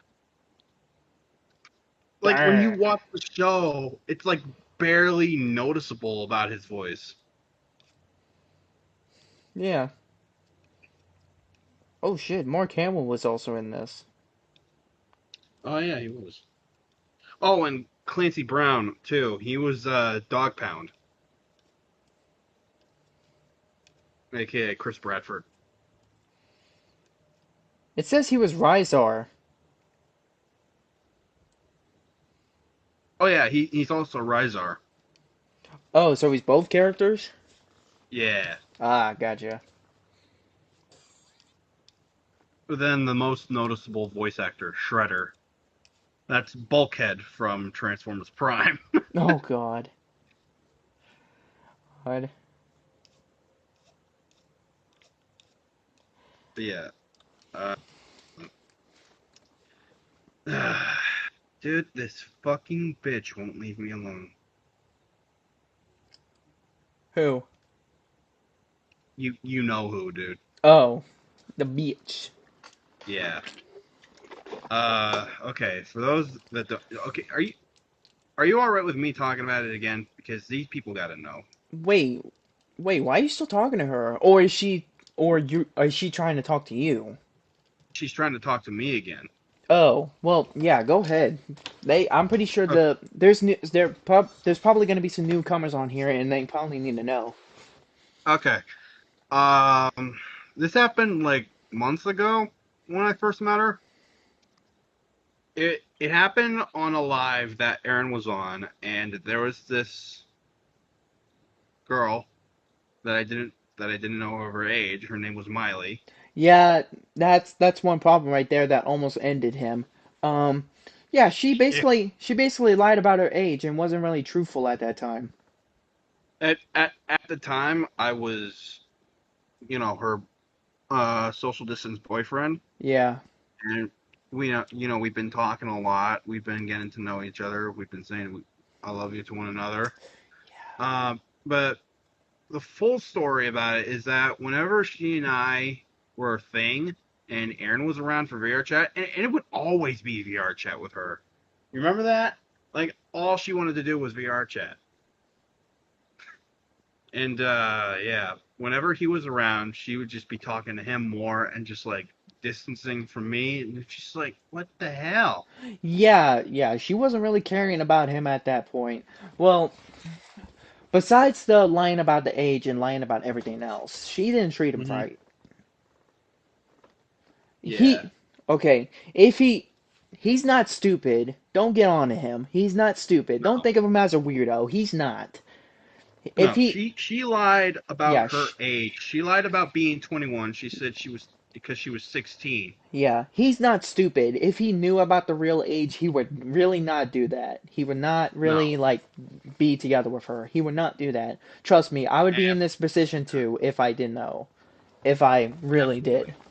Like when you Dang. watch the show, it's like barely noticeable about his voice. Yeah. Oh shit, Mark Hamill was also in this. Oh yeah, he was. Oh, and Clancy Brown too. He was Dog Pound, aka Chris Bradford. It says he was Rysar. Oh yeah, he's also Rizar. Oh, so he's both characters? Yeah. Ah, gotcha. But then the most noticeable voice actor, Shredder. That's Bulkhead from Transformers Prime. Oh god. God. But yeah. Dude, this fucking bitch won't leave me alone. Who? You know who, dude. Oh, the beach. Yeah. Okay, for those that don't, okay, are you all right with me talking about it again? Because these people gotta know. Wait, wait, why are you still talking to her? Or is she, or you, is she trying to talk to you? She's trying to talk to me again. Oh, well, yeah, go ahead. I'm pretty sure O- there's probably going to be some newcomers on here, and they probably need to know. Okay. Um, this happened like months ago when I first met her. It happened on a live that Aaron was on, and there was this girl that I didn't know of her age. Her name was Miley. Yeah, that's one problem right there that almost ended him. Um, yeah, she basically lied about her age and wasn't really truthful at that time. At the time, I was, her social distance boyfriend, Yeah, and we've been talking a lot. We've been getting to know each other. We've been saying I love you to one another. But the full story about it is that whenever she and I were a thing, and Aaron was around for VR chat, and it would always be VR chat with her. You remember that? Like all she wanted to do was VR chat. And yeah, whenever he was around, she would just be talking to him more and just like distancing from me. And it's just like, what the hell? yeah, she wasn't really caring about him at that point. Well, besides the lying about the age and lying about everything else, she didn't treat him Hmm. right. Yeah. Okay, he's not stupid. Don't get on to him. He's not stupid. Don't No. think of him as a weirdo. He's not. If No. he, She lied about yeah, her age. She lied about being 21. She said she was because she was 16. yeah, he's not stupid. If he knew about the real age, he would really not do that. He would not No. really like be together with her. He would not do that. Trust me, I would be in this position too if I didn't know. If I really did. Absolutely.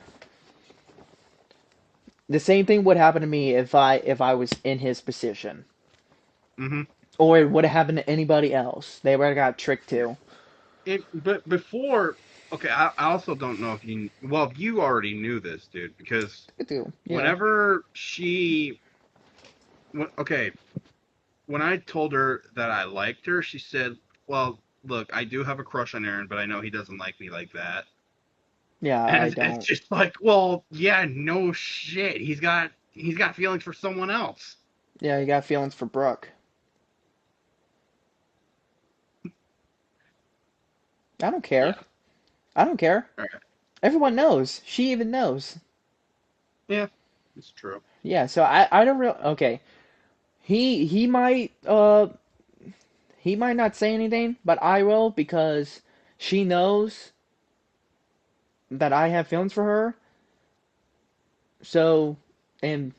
The same thing would happen to me if I was in his position. Hmm. Or it would have happened to anybody else. They would have got tricked too. But before. Okay, I also don't know if you. Well, you already knew this, dude, because I do. Yeah. whenever she. Okay, when I told her that I liked her, she said, "Well, look, I do have a crush on Aaron, but I know he doesn't like me like that." Yeah, And I it's don't. just like, well, yeah, no shit. He's got feelings for someone else. Yeah, you got feelings for Brooke. I don't care. Yeah. I don't care. All right. Everyone knows. She even knows. Yeah, it's true. Yeah, so I don't really okay. He might he might not say anything, but I will because she knows that I have feelings for her. So and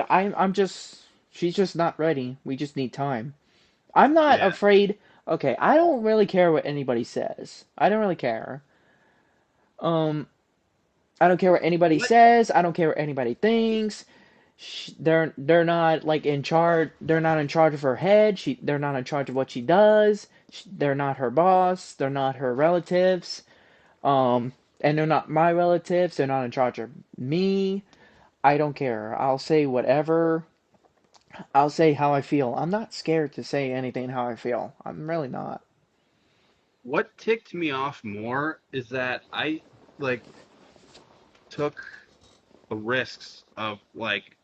I'm just she's just not ready. We just need time. I'm not Yeah. afraid. Okay, I don't really care what anybody says. I don't really care. Um I don't care what anybody What? says. I don't care what anybody thinks. They're not like in charge. They're not in charge of her head. They're not in charge of what she does. They're not her boss. They're not her relatives. And they're not my relatives. They're not in charge of me. I don't care. I'll say whatever. I'll say how I feel. I'm not scared to say anything how I feel. I'm really not. What ticked me off more is that I like took the risks of like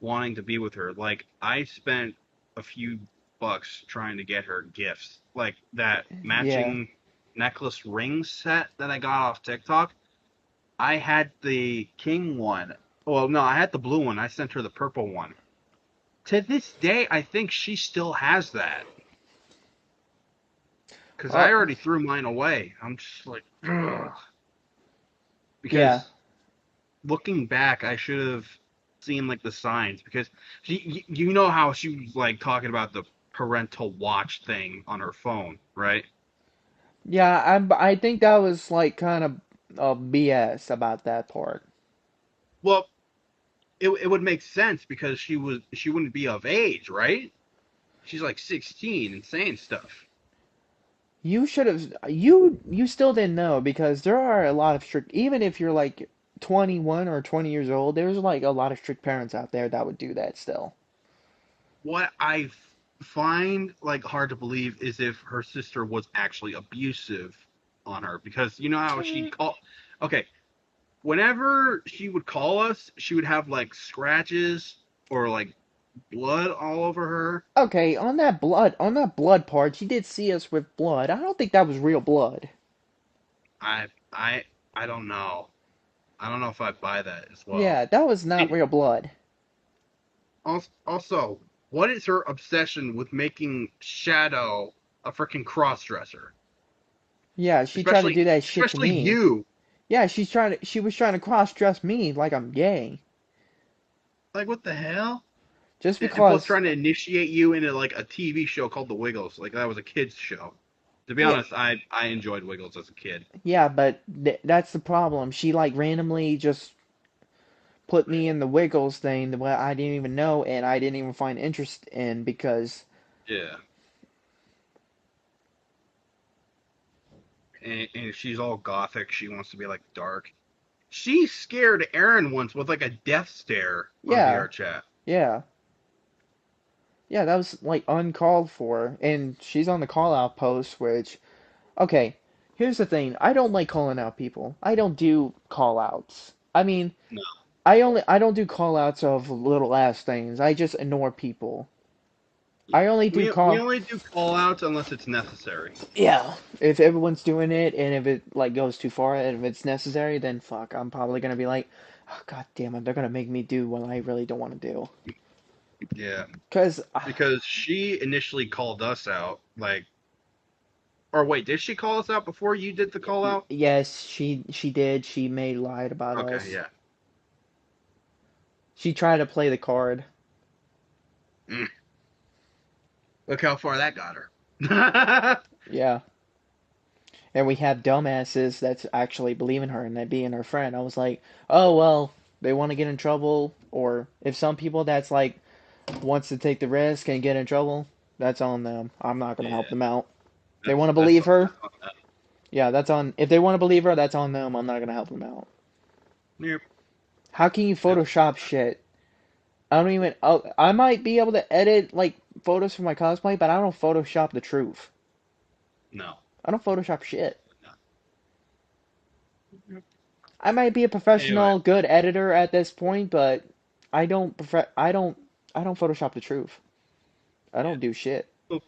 wanting to be with her. Like I spent a few bucks trying to get her gifts, like that Yeah. matching necklace ring set that I got off TikTok. I had the king one. Well, no, I had the blue one. I sent her the purple one. To this day, I think she still has that because I Oh, already threw mine away. I'm just like, ugh. yeah. Because looking back, I should have seen like the signs because you know how she was like talking about the parental watch thing on her phone, right? Yeah, I think that was like kind of BS about that part. Well, it would make sense because she wouldn't be of age, right? She's like 16 and saying stuff. You should have you still didn't know because there are a lot of strict even if you're like 21 or 20 years old, there's like a lot of strict parents out there that would do that still. What I find like hard to believe is if her sister was actually abusive on her because you know how she'd call. Okay, whenever she would call us, she would have like scratches or like blood all over her. Okay, on that blood part, she did see us with blood. I don't think that was real blood. I I I don't know. I don't know if I buy that as well. Yeah, that was not And real blood. also, what is her obsession with making Shadow a freaking cross-dresser? Yeah, she tried to Especially do that shit to especially me. you. Yeah, she was trying to cross-dress me like I'm gay. Like what the hell? Just And plus because trying to initiate you into like a TV show called The Wiggles. Like that was a kids show. To be yeah, honest, I enjoyed Wiggles as a kid. yeah, but that's the problem. She like randomly just put me in the Wiggles thing that I didn't even know and I didn't even find interest in because Yeah. And she's all gothic. She wants to be like dark. She scared Aaron once with like a death stare on yeah, VR chat. yeah, yeah, that was like uncalled for. And she's on the call out post, which, okay, here's the thing. I don't like calling out people. I don't do call outs. I mean, No. I don't do call outs of little ass things. I just ignore people. I Yeah. only do We call only do call outs unless it's necessary. Yeah, if everyone's doing it and if it like goes too far and if it's necessary, then fuck, I'm probably gonna be like, oh, God damn it, they're gonna make me do what I really don't want to do. Yeah. Cause Because she initially called us out, like, or wait, did she call us out before you did the call out? yes, she did. She may lied about Okay, us. yeah. She tried to play the card. Mm, look how far that got her. Yeah, and we have dumbasses that's actually believing her and that being her friend. I was like, oh well, they want to get in trouble, or if some people that's like wants to take the risk and get in trouble, that's on them. I'm not gonna help Yeah, them out. They want that's to that's believe her. that's on that. Yeah, that's on. If they want to believe her, that's on them. I'm not gonna help them out. Yep. How can you Yep. Photoshop shit? I don't even. I might be able to edit like photos for my cosplay, but I don't Photoshop the truth. No. I don't Photoshop shit. No. I might be a Anyway, professional, good editor at this point, but I don't prefer. I don't Photoshop the truth. I yeah. don't do shit. Mo-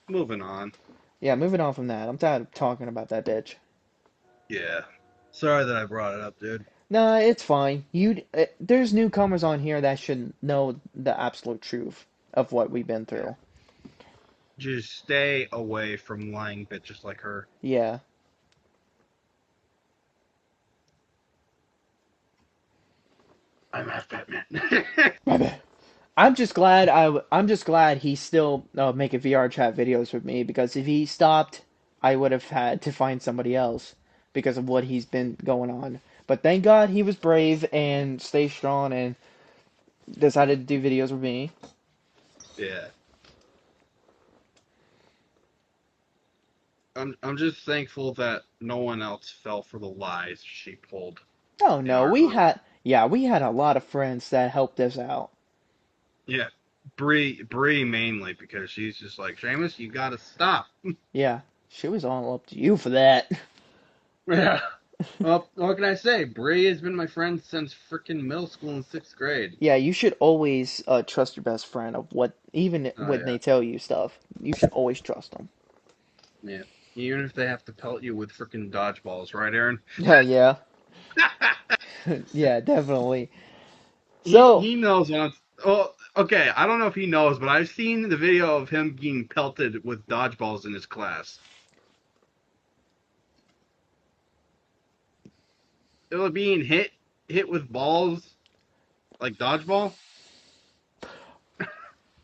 Moving on. Yeah, moving on from that. I'm tired of talking about that bitch. Yeah. Sorry that I brought it up, dude. Nah, it's fine. There's newcomers on here that should know the absolute truth of what we've been Yeah. through. Just stay away from lying bitches like her. Yeah. I'm half Batman. I'm just glad he's still making VR chat videos with me because if he stopped, I would have had to find somebody else because of what he's been going on. But thank God he was brave and stayed strong and decided to do videos with me. Yeah. I'm just thankful that no one else fell for the lies she pulled Oh in no, our group. we had a lot of friends that helped us out. Yeah. Bree mainly because she's just like, Seamus, you gotta stop. Yeah, she was all up to you for that. Yeah. Well, what can I say? Bree has been my friend since freaking middle school and sixth grade. Yeah, you should always trust your best friend of what even Oh when yeah. they tell you stuff. You should always trust them. Yeah. Even if they have to pelt you with freaking dodgeballs, right, Aaron? Yeah, yeah. Yeah, definitely. he So, he knows once. Oh, okay. I don't know if he knows, but I've seen the video of him getting pelted with dodgeballs in his class. It was being hit with balls like dodgeball.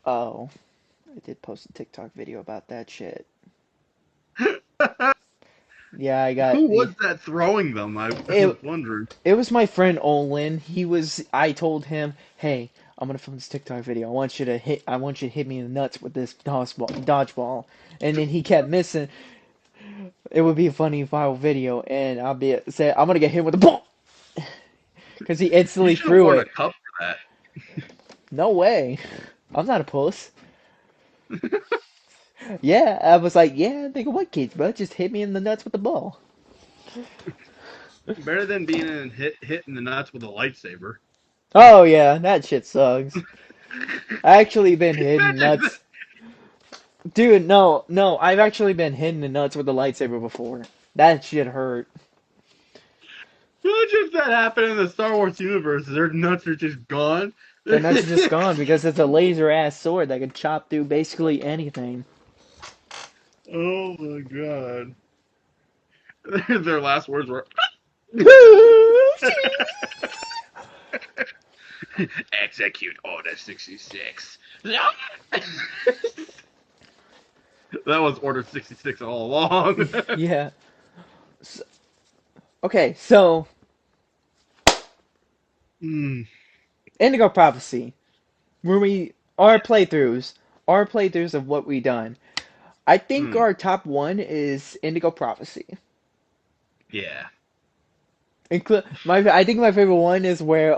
oh, I did post a TikTok video about that shit. Yeah, I got Who yeah. was that throwing them? I It was wondering. it was my friend Olin. I told him, "Hey, I'm gonna film this TikTok video. I want you to hit me in the nuts with this dodgeball." And then he kept missing. It would be a funny viral video, and I'm gonna get hit with the ball because he You instantly should have threw worn a it. cup for that. No way. I'm not a puss. Yeah, I was like, yeah, think of what kids, bro? Just hit me in the nuts with the ball. Better than being hit in the nuts with a lightsaber. Oh yeah, that shit sucks. I actually been hitting Imagine that. nuts. Dude, no, no, I've actually been hitting the nuts with the lightsaber before. That shit hurt. Imagine if that happened in the Star Wars universe. Their nuts are just gone. The nuts are just gone because it's a laser ass sword that can chop through basically anything. Oh my god. Their last words were execute order 66. That was order 66 all along. Yeah. So, okay, so Hmm. Indigo Prophecy, where our playthroughs of what we done. I think Hmm. our top one is Indigo Prophecy. Yeah. I think my favorite one is where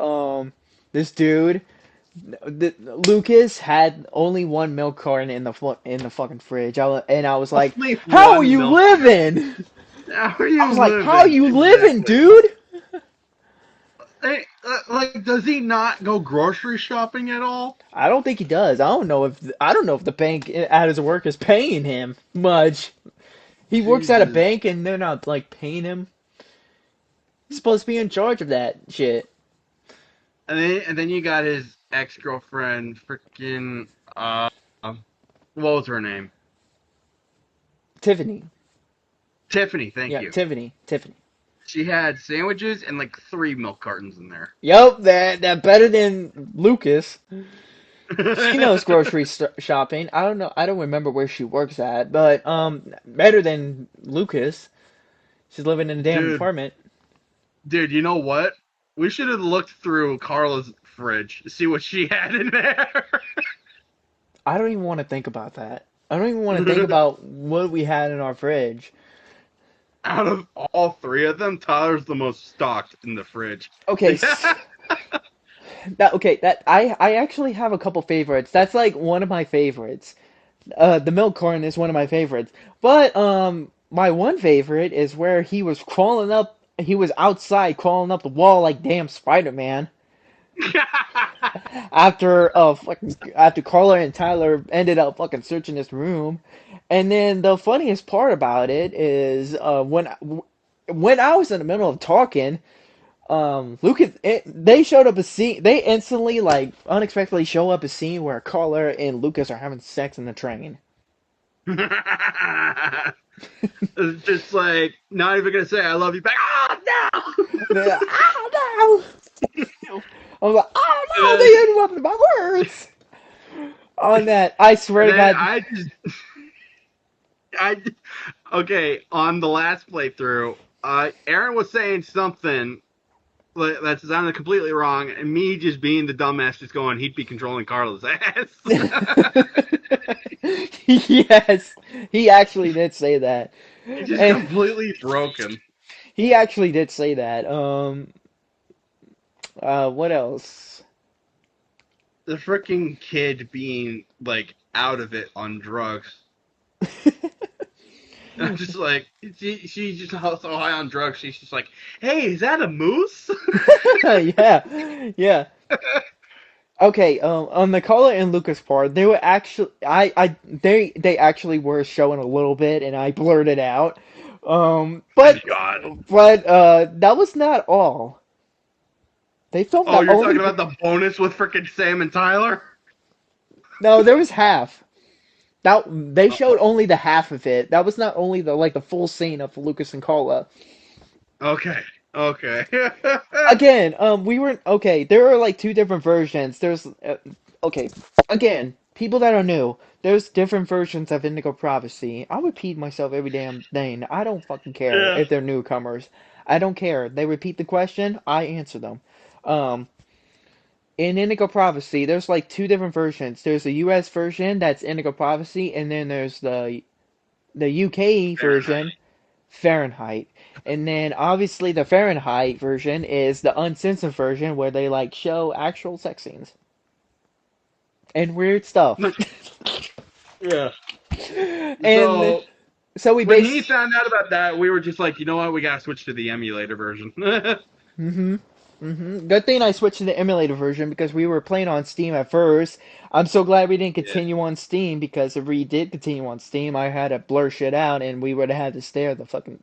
this dude Lucas had only one milk carton in the fucking fridge. And I was like, Only "How are one you milk. living?" How are I you was like, "How are living? you living, Exactly. dude?" Hey, like, does he not go grocery shopping at all? I don't think he does. I don't know if the bank at his work is paying him much. He works at a Jesus. bank and they're not like paying him. He's supposed to be in charge of that shit. And then you got his ex girlfriend, freaking what was her name? Tiffany. Tiffany. Thank Yeah, you. Tiffany. She had sandwiches and like 3 milk cartons in there. Yup, that better than Lucas. She knows grocery shopping. I don't know. I don't remember where she works at, but better than Lucas. She's living in a damn dude, apartment. dude, you know what? We should have looked through Carla's fridge to see what she had in there. I don't even want to think about that. I don't even want to think about what we had in our fridge. out of all three of them, Tyler's the most stocked in the fridge. Okay, that I actually have a couple favorites. That's like one of my favorites. The milk corn is one of my favorites. But my one favorite is where he was crawling up. He was outside crawling up the wall like damn Spider-Man. After Carla and Tyler ended up fucking searching his room, and then the funniest part about it is when I was in the middle of talking, they showed up a scene. They instantly like unexpectedly show up a scene where Carla and Lucas are having sex in the train. It's just like not even gonna say I love you back. Oh Oh no! I was like, oh no! no! They interrupted my words. On that, I swear And to then God. I okay on the last playthrough. Aaron was saying something that sounded completely wrong, and me just being the dumbass, just going, he'd be controlling Carla's ass. Yes, he actually did say that. He's just And completely broken. he actually did say that. What else? The freaking kid being like out of it on drugs. I'm just like, she's just so high on drugs. She's just like, hey, is that a moose? Yeah, yeah. Okay, on the Carla and Lucas part, they were actually, they actually were showing a little bit, and I blurted out. Um, My but, God. that was not all. They filmed Oh, that you're talking only. about the bonus with freaking Sam and Tyler? No, there was half. That they showed Oh, only the half of it. That was not only the full scene of Lucas and Carla. okay. Okay. Again, we were okay. There are like two different versions. Okay, again, people that are new, there's different versions of Indigo Prophecy. I repeat myself every damn thing. I don't fucking care Yeah. if they're newcomers. I don't care. They repeat the question, I answer them. Um, in Indigo Prophecy, there's like two different versions. There's the U.S. version that's Indigo Prophecy, and then there's the UK Fahrenheit. version, Fahrenheit. And then obviously the Fahrenheit version is the uncensored version where they like show actual sex scenes and weird stuff. Yeah. And So so we when he based. found out about that, we were just like, you know what? We gotta switch to the emulator version. Mhm. Mhm. Good thing I switched to the emulator version because we were playing on Steam at first. I'm so glad we didn't Yeah. continue on Steam because if we did continue on Steam, I had to blur shit out and we would have had to stare the fucking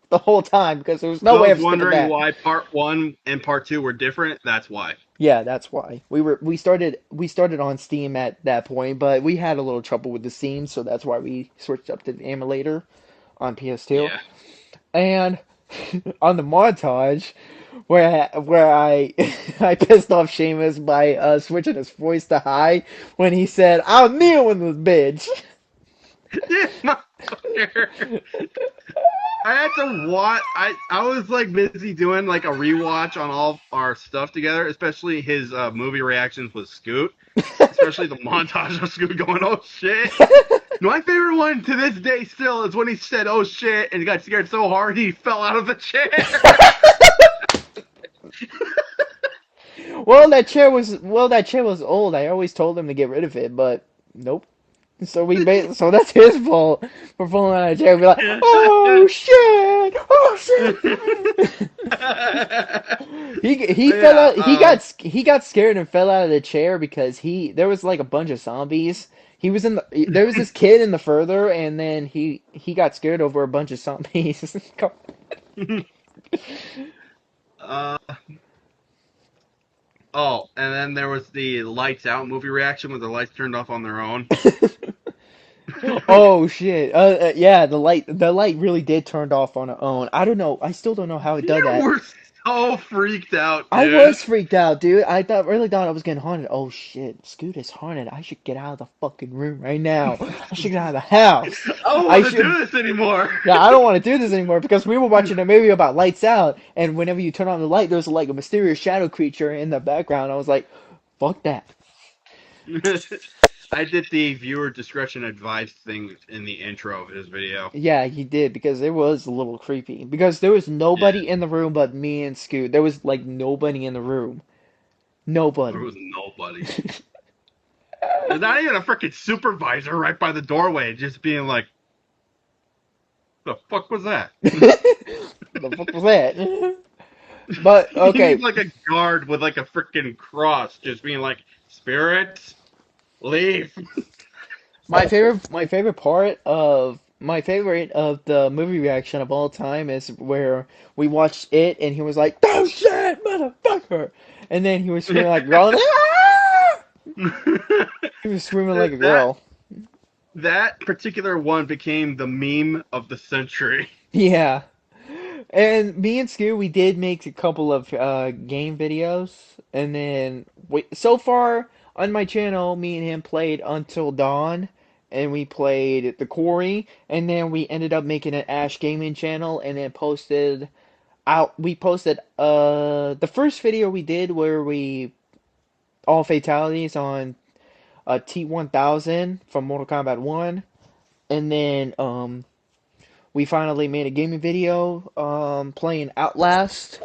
the whole time because there was no way Those of skipping wondering that. why part one and part two were different, that's why. Yeah, that's why. We started on Steam at that point, but we had a little trouble with the Steam, so that's why we switched up to the emulator on PS2. Yeah. And on the montage where I I pissed off Seamus by switching his voice to high when he said, "I'm new in this bitch." This motherfucker. I had to watch. I was like busy doing like a rewatch on all our stuff together, especially his movie reactions with Scoot, especially the montage of Scoot going, "Oh shit." My favorite one to this day still is when he said, "Oh shit," and he got scared so hard he fell out of the chair. Well, that chair was old. I always told him to get rid of it, but nope. So that's his fault for falling out of the chair. Be like, oh shit, oh shit. He fell Yeah. out. He got scared and fell out of the chair because there was like a bunch of zombies. There was this kid in the further, and then he got scared over a bunch of zombies. uh, oh, and then there was the lights out movie reaction where the lights turned off on their own. Oh shit! Yeah, the light really did turned off on its own. I don't know. I still don't know how it You did that. were so freaked out, I dude. was freaked out, dude. Really thought I was getting haunted. Oh shit, Scoot is haunted. I should get out of the fucking room right now. I should get out of the house. I don't I want to should. do this anymore. Yeah, I don't want to do this anymore because we were watching a movie about lights out, and whenever you turn on the light, there's like a mysterious shadow creature in the background. I was like, fuck that. I did the viewer discretion advised thing in the intro of his video. Yeah, he did because it was a little creepy. Because there was Yeah, nobody in the room but me and Scoot. There was like nobody in the room. there Nobody. was nobody. There's not even a freaking supervisor right by the doorway, just being like, "The fuck was that?" The fuck was that? But You okay, need like a guard with like a freaking cross, just being like, "Spirits, leave." my favorite of the movie reaction of all time is where we watched it and he was like, "Oh shit, motherfucker!" And then he was screaming like a girl. "Ah!" He was screaming like a that girl. that particular one became the meme of the century. Yeah. And me and Stu, we did make a couple of game videos, and then so far on my channel, me and him played Until Dawn, and we played the Quarry, and then we ended up making an Ash Gaming channel, and then posted out. We posted the first video we did where we all fatalities on T1000 from Mortal Kombat 1, and then we finally made a gaming video playing Outlast,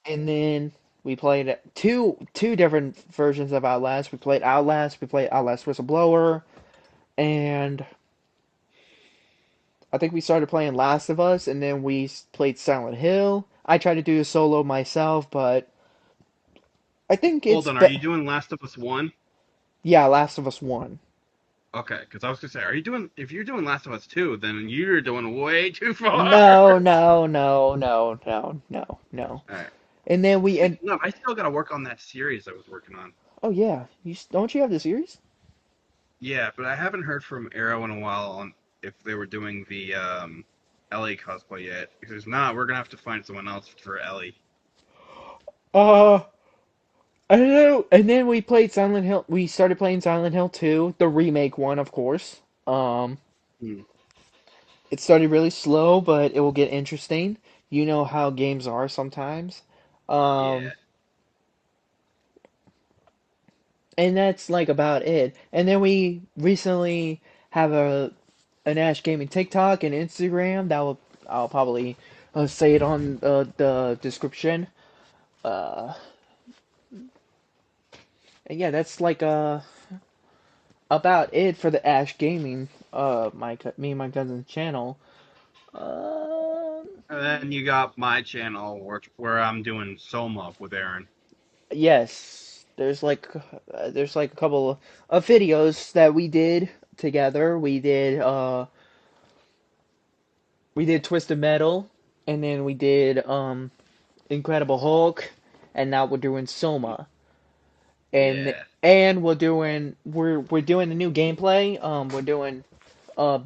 and then we played two different versions of Outlast. We played Outlast Whistleblower, and I think we started playing Last of Us, and then we played Silent Hill. I tried to do a solo myself, but I think Hold it's on, are you doing Last of Us 1? yeah, Last of Us 1. Okay, because I was gonna say, are you doing? If you're doing Last of Us 2, then you're doing way too far. No, no, no, no, no, no, no. All right. And then we and Speaking of, I still gotta work on that series I was working on. oh yeah, don't you have the series? Yeah, but I haven't heard from Arrow in a while on if they were doing the Ellie cosplay yet. Because if not, we're gonna have to find someone else for Ellie. Uh, I don't know. And then we played Silent Hill. We started playing Silent Hill 2, the remake one, of course. Hmm. It started really slow, but it will get interesting. You know how games are sometimes. Um, Yeah. and that's like about it. And then we recently have an Ash Gaming TikTok and Instagram that will I'll probably say it on the description. Uh, and yeah, that's like about it for the Ash Gaming, me and my cousin's channel. Uh, And then you got my channel where I'm doing Soma with Aaron. yes, there's like a couple of videos that we did together. We did Twisted Metal, and then we did Incredible Hulk, and now we're doing Soma. And Yeah. we're doing a new gameplay. We're doing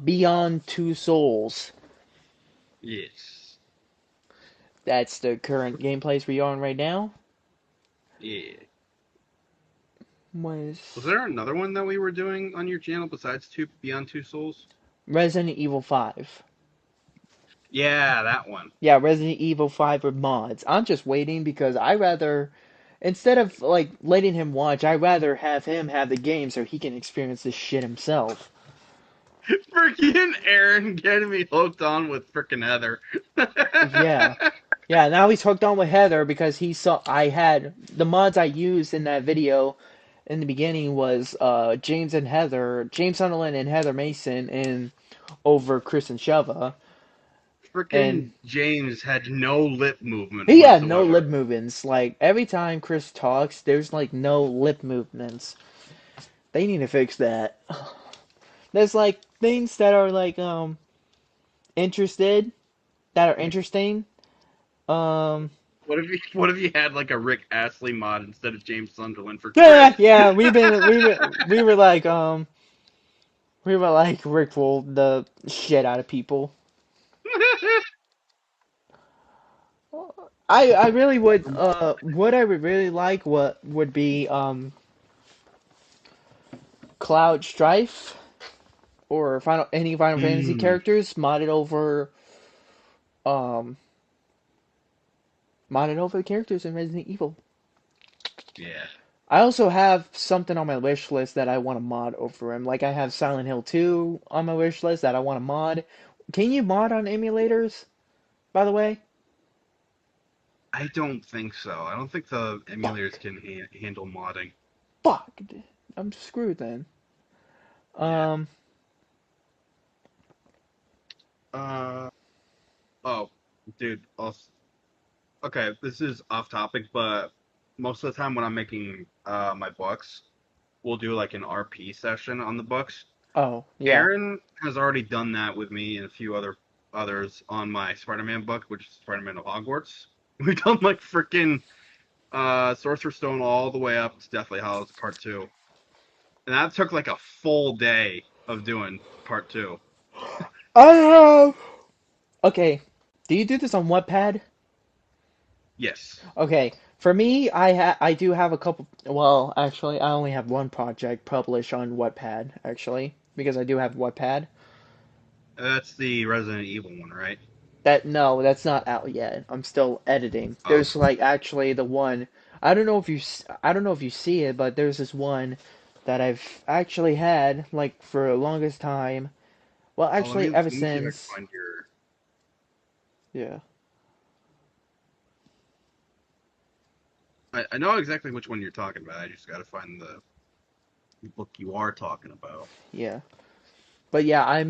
Beyond Two Souls. Yes. That's the current gameplays we're on right now. Yeah. Was Was there another one that we were doing on your channel besides Two Beyond Two Souls? Resident Evil 5. Yeah, that one. Yeah, Resident Evil 5 with mods. I'm just waiting because instead of like letting him watch, I'd rather have him have the game so he can experience this shit himself. Freaking Aaron getting me hooked on with freaking Heather. Yeah. Yeah, now he's hooked on with Heather because he saw I had the mods I used in that video in the beginning was James Sunderland and Heather Mason and over Chris and Sheva. And Freaking James had no lip movement he had no lip whatsoever. movements. Like every time Chris talks, there's like no lip movements. They need to fix that. There's like things that are like interested that are interesting. Um What if you had like a Rick Astley mod instead of James Sunderland for yeah, Chris? yeah, we were like Rick rolled the shit out of people. I really would what I would really like what would be Cloud Strife or Final Fantasy Mm, characters um modded over the characters in Resident Evil. yeah. I also have something on my wish list that I want to mod over him. Like I have Silent Hill 2 on my wish list that I want to mod. Can you mod on emulators, by the way? I don't think so. I don't think the emulators Fuck. can handle modding. Fuck. I'm screwed then. Yeah. Um, Uh oh, dude. Okay, this is off topic, but most of the time when I'm making my books, we'll do like an RP session on the books. oh, yeah. Aaron has already done that with me and a few others on my Spider-Man book, which is Spider-Man of Hogwarts. We've done like freaking Sorcerer's Stone all the way up to Deathly Hallows Part 2. And that took like a full day of doing Part 2. I have. Okay. Do you do this on Wattpad? Yes. Okay. For me, I do have a couple. Well, actually, I only have one project published on Wattpad, actually, because I do have Wattpad. That's the Resident Evil one, right? That no, that's not out yet. I'm still editing. Oh, There's like actually the one. I don't know if I don't know if you see it, but there's this one that I've actually had like for the longest time. Well, oh actually, ever let me see if I can since. find your. Yeah. I know exactly which one you're talking about. I just got to find the book you are talking about. Yeah. But yeah, I am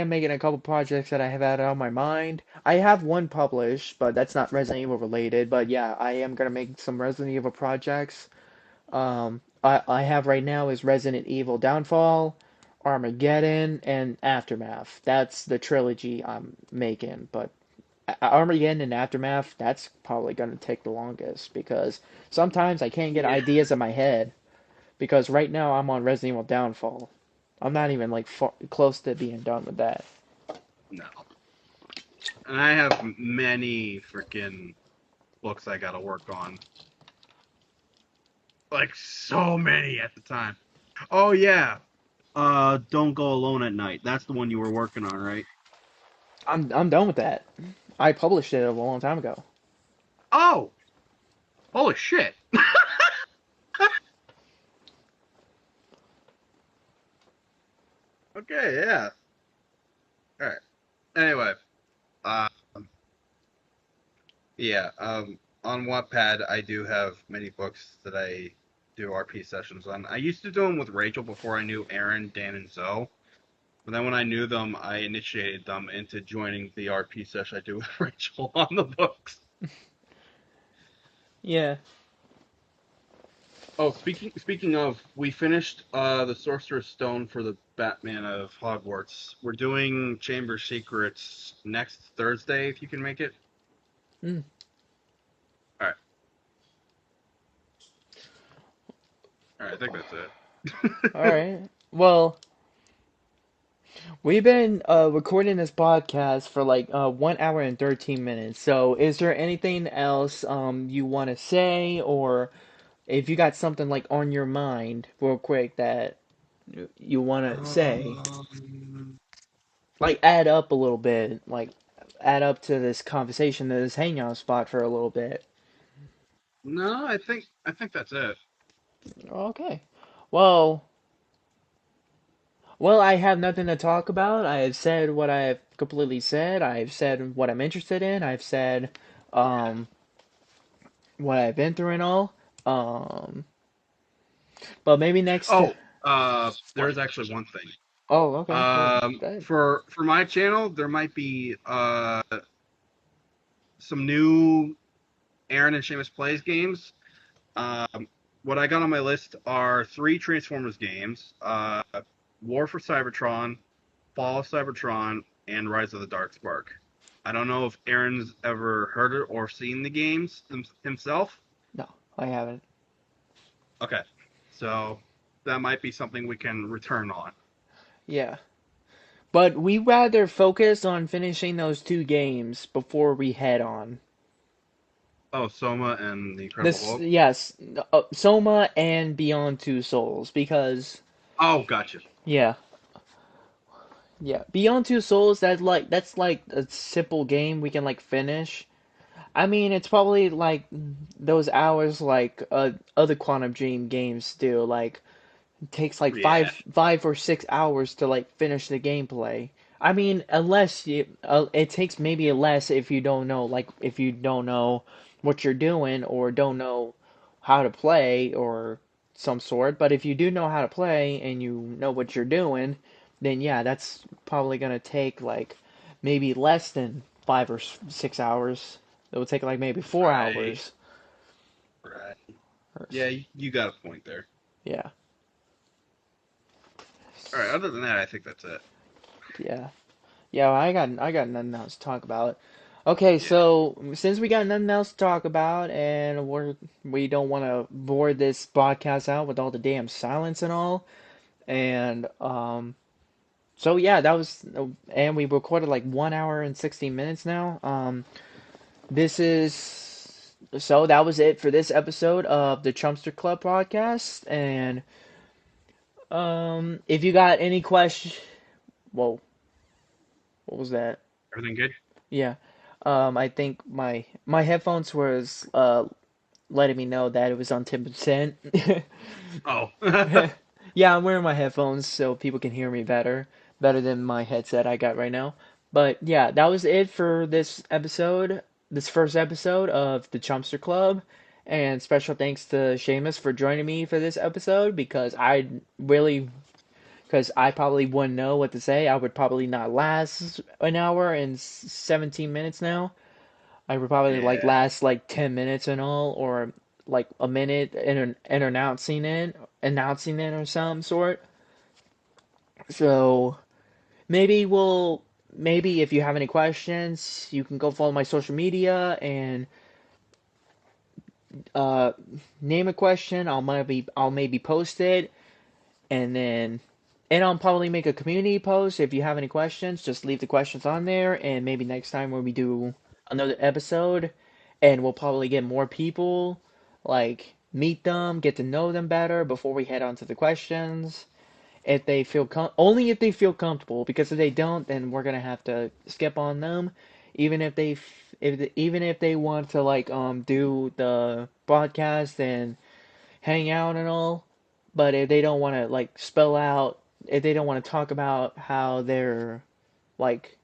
making a couple projects that I have had on my mind. I have one published, but that's not Resident Evil related. But yeah, I am gonna make some Resident Evil projects. I have right now is Resident Evil Downfall, Armageddon, and Aftermath. That's the trilogy I'm making. But Armageddon and Aftermath, that's probably gonna take the longest because sometimes I can't get Yeah. ideas in my head. Because right now I'm on Resident Evil Downfall. I'm not even like close to being done with that. No. And I have many freaking books I got to work on. Like so many at the time. Oh yeah. Don't Go Alone at Night. That's the one you were working on, right? I'm done with that. I published it a long time ago. Oh, holy shit. Okay, yeah. All right. Anyway, uh, yeah. On Wattpad, I do have many books that I do RP sessions on. I used to do them with Rachel before I knew Aaron, Dan, and Zoe. But then when I knew them, I initiated them into joining the RP session I do with Rachel on the books. Yeah. Oh, speaking of, we finished the Sorcerer's Stone for the Batman of Hogwarts. We're doing Chamber Secrets next Thursday, if you can make it. Mm. All right, all right. I think that's it. All right. Well, we've been recording this podcast for like 1 hour and 13 minutes. So, is there anything else you want to say, or if you got something like on your mind, real quick that you want to say? Um, Like add up a little bit, like add up to this conversation, to this hangout spot for a little bit. no, I think that's it. Okay. Well, I have nothing to talk about. I have said what I've completely said. I've said what I'm interested in. I've said Yeah. um what I've been through and all. Um, but maybe next. Oh, there's actually one thing. Oh, okay. Well, good. For my channel, there might be some new Aaron and Seamus plays games. Um, what I got on my list are 3 Transformers games: War for Cybertron, Fall of Cybertron, and Rise of the Dark Spark. I don't know if Aaron's ever heard it or seen the games himself. No, I haven't. Okay, so that might be something we can return on. Yeah. But we rather focus on finishing those two games before we head on. Oh, Soma and the Incredible This, Hulk. yes, Soma and Beyond Two Souls, because Oh, gotcha. yeah, yeah, Beyond Two Souls. That's like a simple game we can like finish. I mean, it's probably like those hours like other Quantum Dream games do. Like it takes like Yeah. 5 or 6 hours to like finish the gameplay. I mean, unless you, it takes maybe less if you don't know, like if you don't know what you're doing or don't know how to play or some sort. But if you do know how to play and you know what you're doing, then yeah, that's probably gonna take like maybe less than 5 or 6 hours. It would take like maybe four Right. hours. Right. Or Yeah, you got a point there. yeah, All right. Other than that, I think that's it. yeah. Yeah, well, I got nothing else to talk about. Okay, Yeah. so since we got nothing else to talk about, and we don't want to bore this broadcast out with all the damn silence and all, and so yeah, that was, and we recorded like 1 hour and 16 minutes now. This is so that was it for this episode of the Chumpster Club podcast, and if you got any question, whoa, what was that? Everything good? Yeah. I think my headphones was letting me know that it was on 10%. Oh. Yeah, I'm wearing my headphones so people can hear me better than my headset I got right now. But yeah, that was it for this episode, this first episode of the Chumpster Club. And special thanks to Seamus for joining me for this episode because I probably wouldn't know what to say. I would probably not last an hour and 17 minutes now. I would probably like Yeah. last like 10 minutes and all, or like a minute and announcing it or some sort. So maybe if you have any questions, you can go follow my social media and uh, name a question. I'll maybe post it, and then and I'll probably make a community post. If you have any questions, just leave the questions on there, and maybe next time when we do another episode, and we'll probably get more people, like meet them, get to know them better before we head on to the questions. If they feel only if they feel comfortable, because if they don't, then we're gonna have to skip on them, even if even if they want to like do the broadcast and hang out and all. But if they don't want to like spell out, if they don't want to talk about how they're like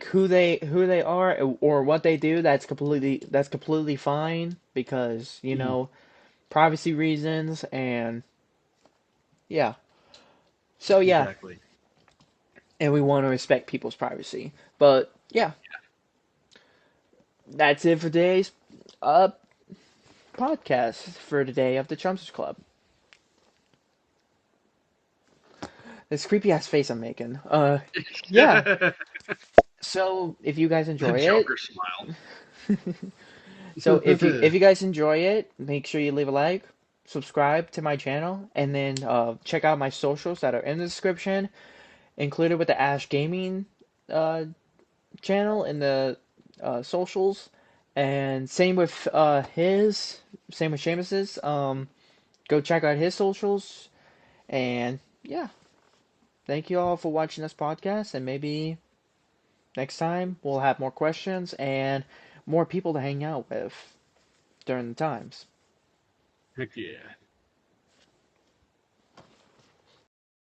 who they are or what they do, that's completely fine because Mhm. privacy reasons and yeah. So yeah, Exactly. and we want to respect people's privacy. But yeah, that's it for today's uh podcast for today of the Chumps Club. This creepy ass face I'm making. Yeah. The So if you guys enjoy it, Joker smile. so if you guys enjoy it, make sure you leave a like, subscribe to my channel, and then check out my socials that are in the description, included with the Ash Gaming uh, channel in the socials, and same with Seamus's. Go check out his socials, and yeah, thank you all for watching this podcast, and maybe next time we'll have more questions and more people to hang out with during the times. Heck yeah.